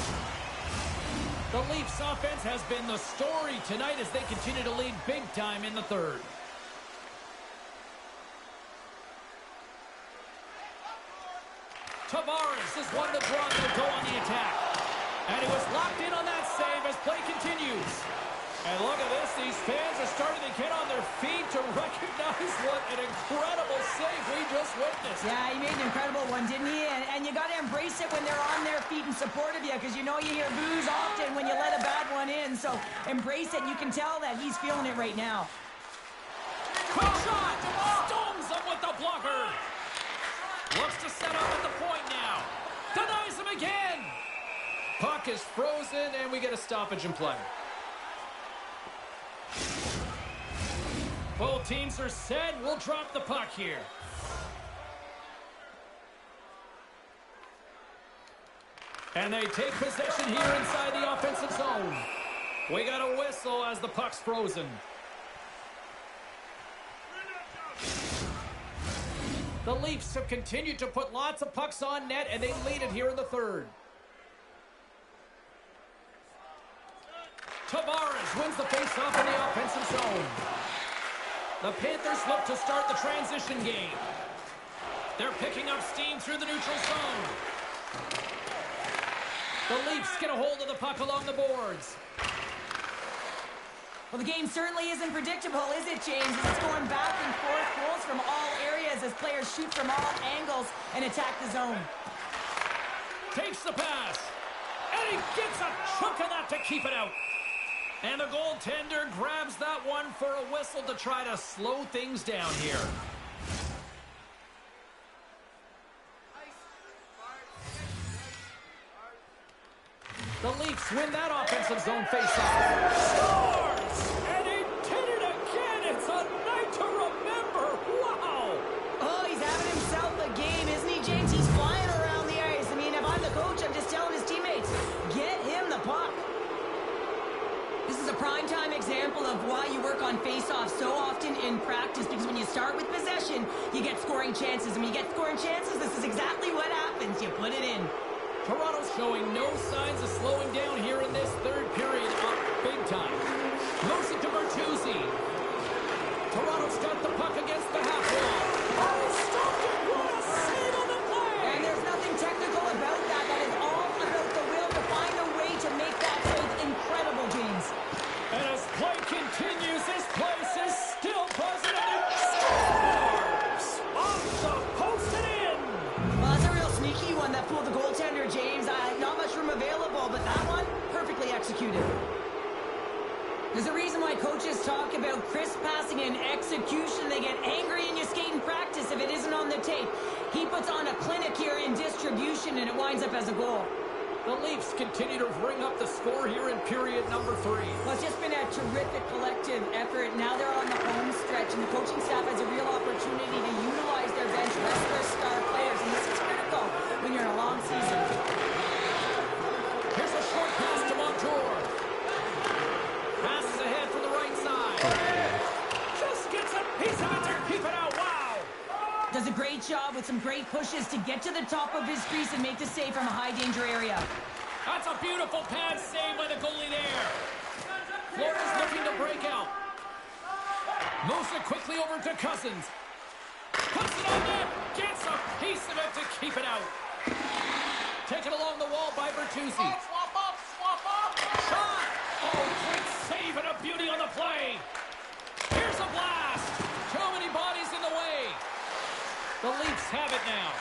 The Leafs offense has been the story tonight as they continue to lead big time in the third. Tavares is one to draw to go on the attack. And he was locked in on that save as play continues. And look at this, these fans are starting to get on their feet to recognize what an incredible save we just witnessed. Yeah, he made an incredible one, didn't he? And you got to embrace it when they're on their feet in support of you, because you know you hear boos often when you let a bad one in. So embrace it, and you can tell that he's feeling it right now. Quick shot! Stones him with the blocker. Looks to set up at the point now. Denies him again. Puck is frozen, and we get a stoppage in play. Both teams are set. We'll drop the puck here. And they take possession here inside the offensive zone. We got a whistle as the puck's frozen. The Leafs have continued to put lots of pucks on net, and they lead it here in the third. Tavares wins the faceoff in the offensive zone. The Panthers look to start the transition game. They're picking up steam through the neutral zone. The Leafs get a hold of the puck along the boards. Well, the game certainly isn't predictable, is it, James? It's going back and forth, goals from all areas as players shoot from all angles and attack the zone. Takes the pass. And he gets a chunk of that to keep it out. And the goaltender grabs that one for a whistle to try to slow things down here. The Leafs win that offensive zone faceoff. Scores! And he did it again! It's a night to remember! Wow! Oh, he's having himself a game, isn't he, James? He's flying around the ice. I mean, if I'm the coach, I'm just telling his teammates, get him the puck. This is a prime-time example of why you work on face-offs so often in practice, because when you start with possession, you get scoring chances. And when you get scoring chances, this is exactly what happens. You put it in. Toronto's showing no signs of slowing down here in this third period, up big time. Moves it to Bertuzzi. Toronto's got the puck against the half wall. Oh, in execution. They get angry and you skate in practice if it isn't on the tape. He puts on a clinic here in distribution, and it winds up as a goal. The Leafs continue to ring up the score here in period number 3. Well, it's just been a terrific collective effort. Now they're on the home stretch, and the coaching staff has a real opportunity to utilize their bench, rest their star players, and this is critical when you're in a long season. Here's a short pass to Montour. Passes ahead from the right side. Just gets a piece of it to keep it out. Wow! Does a great job with some great pushes to get to the top of his crease and make the save from a high-danger area. That's a beautiful pad save by the goalie there. Florida's looking to break out. Moves it quickly over to Cousins. Puts it on net. Gets a piece of it to keep it out. Taken along the wall by Bertuzzi. Swap up! Shot! Oh, great save and a beauty on the play. Here's a blast. Too many bodies in the way. The Leafs have it now.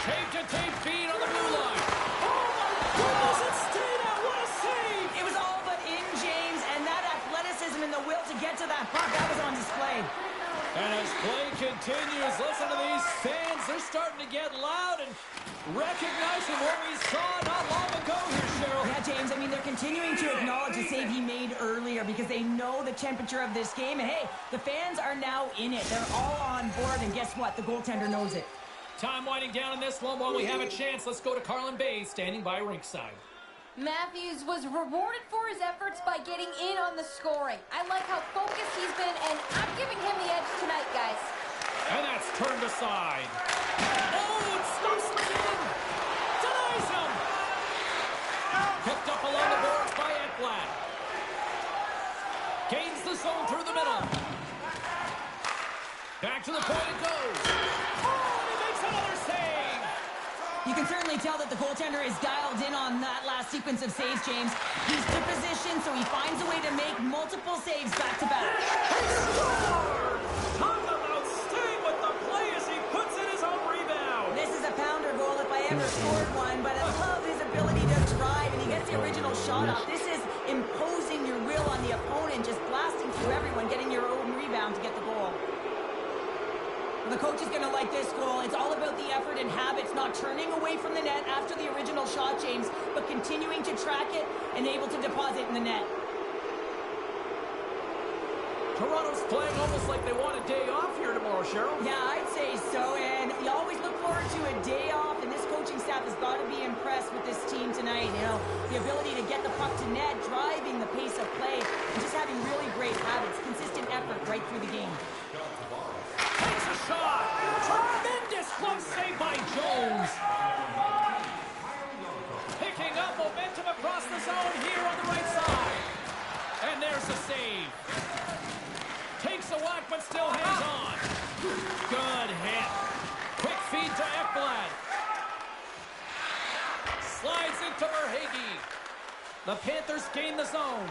Tape-to-tape feed on the blue line. Oh, my goodness, it stayed out. What a save. It was all but in, James, and that athleticism and the will to get to that puck, that was on display. And as play continues, listen to these fans. They're starting to get loud and recognizing what we saw not long ago here, Cheryl. Yeah, James, I mean, they're continuing to acknowledge the save he made earlier because they know the temperature of this game. And, hey, the fans are now in it. They're all on board, and guess what? The goaltender knows it. Time winding down in this one while we have a chance. Let's go to Carlin Bay, standing by rinkside. Matthews was rewarded for his efforts by getting in on the scoring. I like how focused he's been, and I'm giving him the edge tonight, guys. And that's turned aside. Oh, it slips in. Denies him. Picked up along the boards by Ekblad. Gains the zone through the middle. Back to the point it goes. Oh, and he makes another save. You can certainly tell that the goaltender is dialed in on that last sequence of saves, James. He's to position, so he finds a way to make multiple saves back-to-back. Talk about staying with the play as he puts in his own rebound. This is a pounder goal if I ever scored one, but I love his ability to drive, and he gets the original shot off. This is imposing your will on the opponent, just blasting through everyone, getting your own rebound to get the goal. The coach is going to like this goal. It's all about the effort and habits, not turning away from the net after the original shot, James, but continuing to track it and able to deposit in the net. Toronto's playing almost like they want a day off here tomorrow, Cheryl. Yeah, I'd say so, and you always look forward to a day off, and this coaching staff has got to be impressed with this team tonight. You know, the ability to get the puck to net, driving the pace of play, and just having really great habits, consistent effort right through the game. Takes a shot. Tremendous glove save by Jones. Picking up momentum across the zone here on the right side. And there's a save. Takes a whack, but still hangs on. Good hit. Quick feed to Ekblad. Slides into Verhaeghe. The Panthers gain the zone.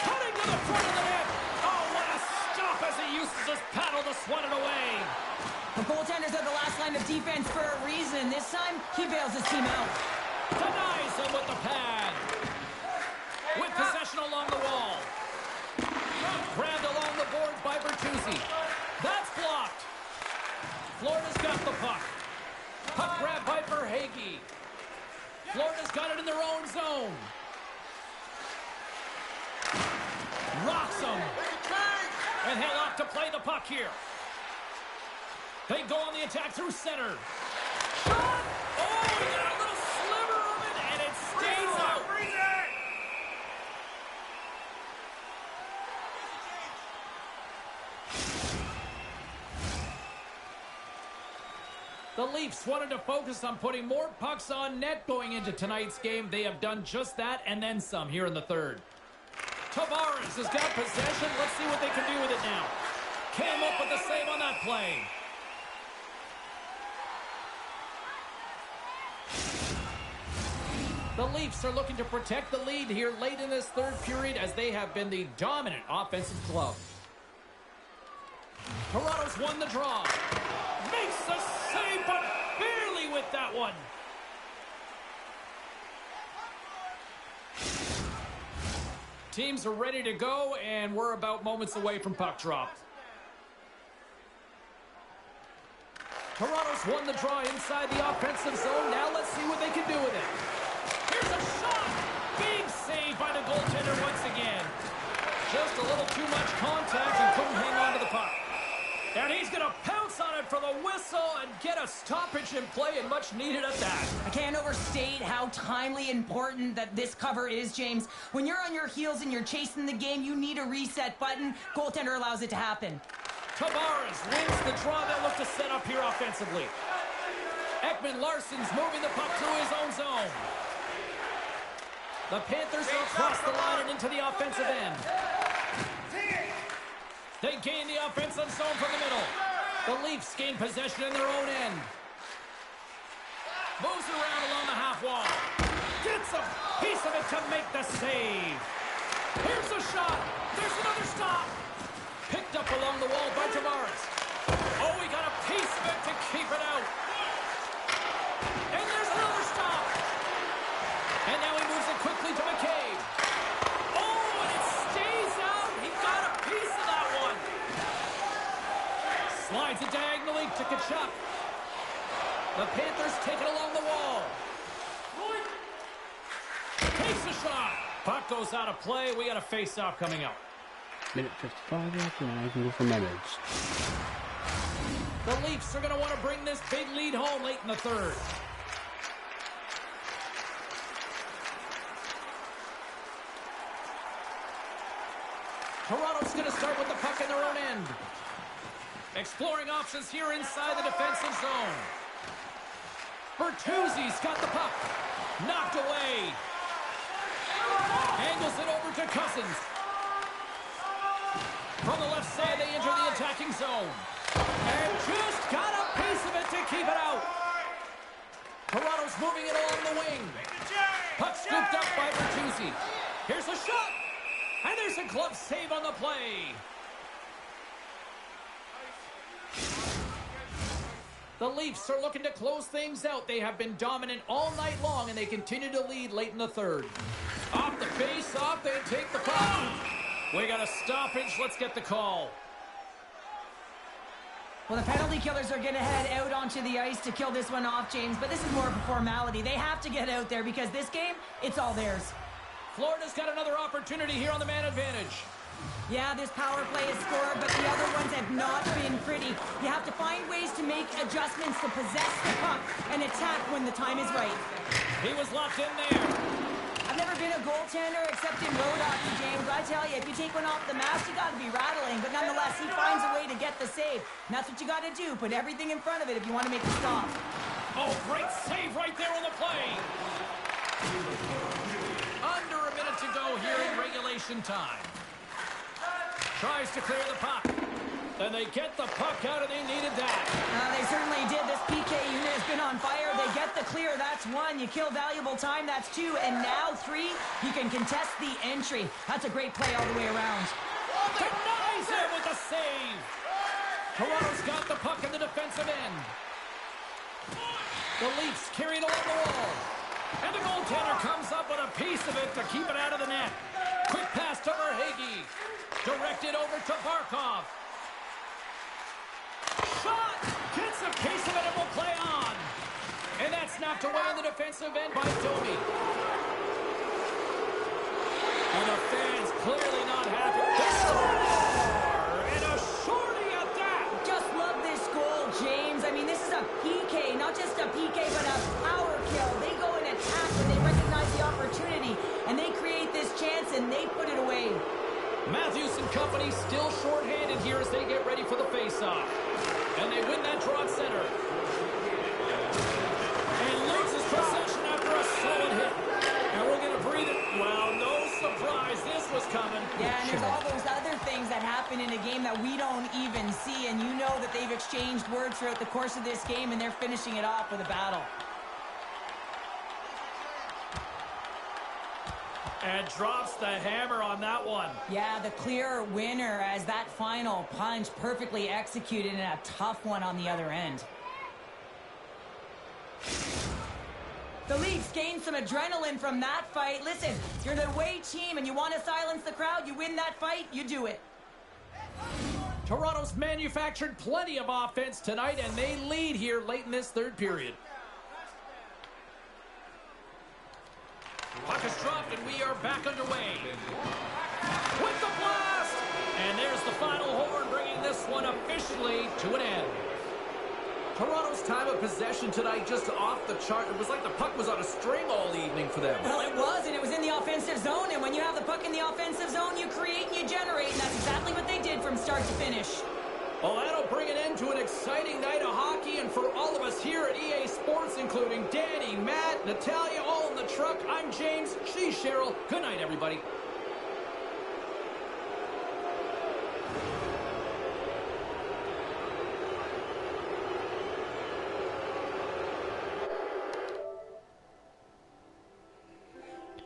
Cutting to the front of the net. Oh, what a stop as he uses his paddle to swat it away. The goaltenders are the last line of defense for a reason. This time, he bails his team out. Denies him with the pad. With possession along the wall. Grabbed along the boards by Bertuzzi. That's blocked. Florida's got the puck. Puck grabbed by Verhaeghe. Florida's got it in their own zone. Rocks him. And he'll opt to play the puck here. They go on the attack through center. Shot! Oh, he got a little sliver of it, and it stays out. The Leafs wanted to focus on putting more pucks on net going into tonight's game. They have done just that and then some here in the third. Tavares has got possession. Let's see what they can do with it now. Came up with the save on that play. The Leafs are looking to protect the lead here late in this third period as they have been the dominant offensive club. Toronto's won the draw. Makes the save, but barely with that one. Teams are ready to go, and we're about moments away from puck drop. Toronto's won the draw inside the offensive zone. Now let's see what they can do with it. Here's a shot. Big save by the goaltender once again. Just a little too much contact and couldn't hang on to the puck. And he's going to pounce on it for the whistle and get a stoppage in play, and much needed at that. I can't overstate how timely important that this cover is, James. When you're on your heels and you're chasing the game, you need a reset button. Goaltender allows it to happen. Tavares wins the draw they'll look to set up here offensively. Ekman Larsson's moving the puck through his own zone. The Panthers are across the line and into the offensive end. They gain the offensive zone from the middle. The Leafs gain possession in their own end. Moves around along the half wall. Gets a piece of it to make the save. Here's a shot. There's another stop. Picked up along the wall by Tavares. Oh, he got a piece of it to keep it out. And there's another stop. And now he moves it quickly to McCabe. Oh, and it stays out. He got a piece of that one. Slides it diagonally to Kachuk. The Panthers take it along the wall. Takes a shot. Puck goes out of play. We got a face-off coming up. Minute 55 left, and I can go for minutes. The Leafs are going to want to bring this big lead home late in the third. Toronto's going to start with the puck in their own end. Exploring options here inside the defensive zone. Bertuzzi's got the puck. Knocked away. Angles it over to Cousins. From the left side, they enter the attacking zone. And just got a piece of it to keep it out. Toronto's moving it along the wing. Puck scooped up by Bertuzzi. Here's a shot. And there's a glove save on the play. The Leafs are looking to close things out. They have been dominant all night long, and they continue to lead late in the third. Off the face-off, they take the puck. We got a stoppage. Let's get the call. Well, the penalty killers are going to head out onto the ice to kill this one off, James, but this is more of a formality. They have to get out there because this game, it's all theirs. Florida's got another opportunity here on the man advantage. Yeah, this power play is scored, but the other ones have not been pretty. You have to find ways to make adjustments to possess the puck and attack when the time is right. He was locked in there. I've never been a goaltender except in road hockey, James, but I tell you, if you take one off the mask, you got to be rattling. But nonetheless, he finds a way to get the save. And that's what you got to do. Put everything in front of it if you want to make the stop. Oh, great save right there on the play. Under a minute to go here in regulation time. Tries to clear the puck. And they get the puck out, and they needed that. They certainly did. This PK unit has been on fire. They get the clear. That's one. You kill valuable time. That's two. And now three. You can contest the entry. That's a great play all the way around. Denies it with the save. Toronto's got the puck in the defensive end. The Leafs carry it along the wall. And the goaltender comes up with a piece of it to keep it out of the net. Quick pass to Verhaeghe. Directed over to Barkov. Shot! Gets a piece of it and will play on. And that's knocked away in the defensive end by Domi. And the fans clearly not happy. They score! And a shorty at that! Just love this goal, James. I mean, this is a PK. Not just a PK, but a power kill. They go and attack when they recognize the opportunity. And they create this chance and they put it away. Matthews and company still shorthanded here as they get ready for the face-off. And they win that draw at center. And loses possession after a solid hit. And we're going to breathe it. Well, no surprise. This was coming. Yeah, and there's all those other things that happen in a game that we don't even see. And you know that they've exchanged words throughout the course of this game, and they're finishing it off with a battle. And drops the hammer on that one. Yeah, the clear winner as that final punch perfectly executed and a tough one on the other end. The Leafs gained some adrenaline from that fight. Listen, you're the away team and you want to silence the crowd, you win that fight, you do it. Toronto's manufactured plenty of offense tonight, and they lead here late in this third period. Puck is dropped, and we are back underway. With the blast! And there's the final horn, bringing this one officially to an end. Toronto's time of possession tonight just off the chart. It was like the puck was on a string all evening for them. Well, it was, and it was in the offensive zone, and when you have the puck in the offensive zone, you create and you generate, and that's exactly what they did from start to finish. Well, that'll bring an end to an exciting night of hockey, and for all of us here at EA Sports, including Danny, Matt, Natalia, all in the truck, I'm James, she's Cheryl. Good night, everybody.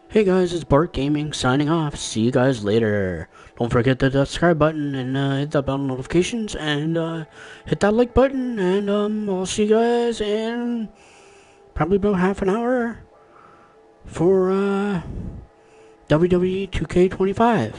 Hey guys, it's Bart Gaming signing off. See you guys later. Don't forget the subscribe button and hit that bell notifications and hit that like button. And I'll see you guys in probably about half an hour for WWE 2K25.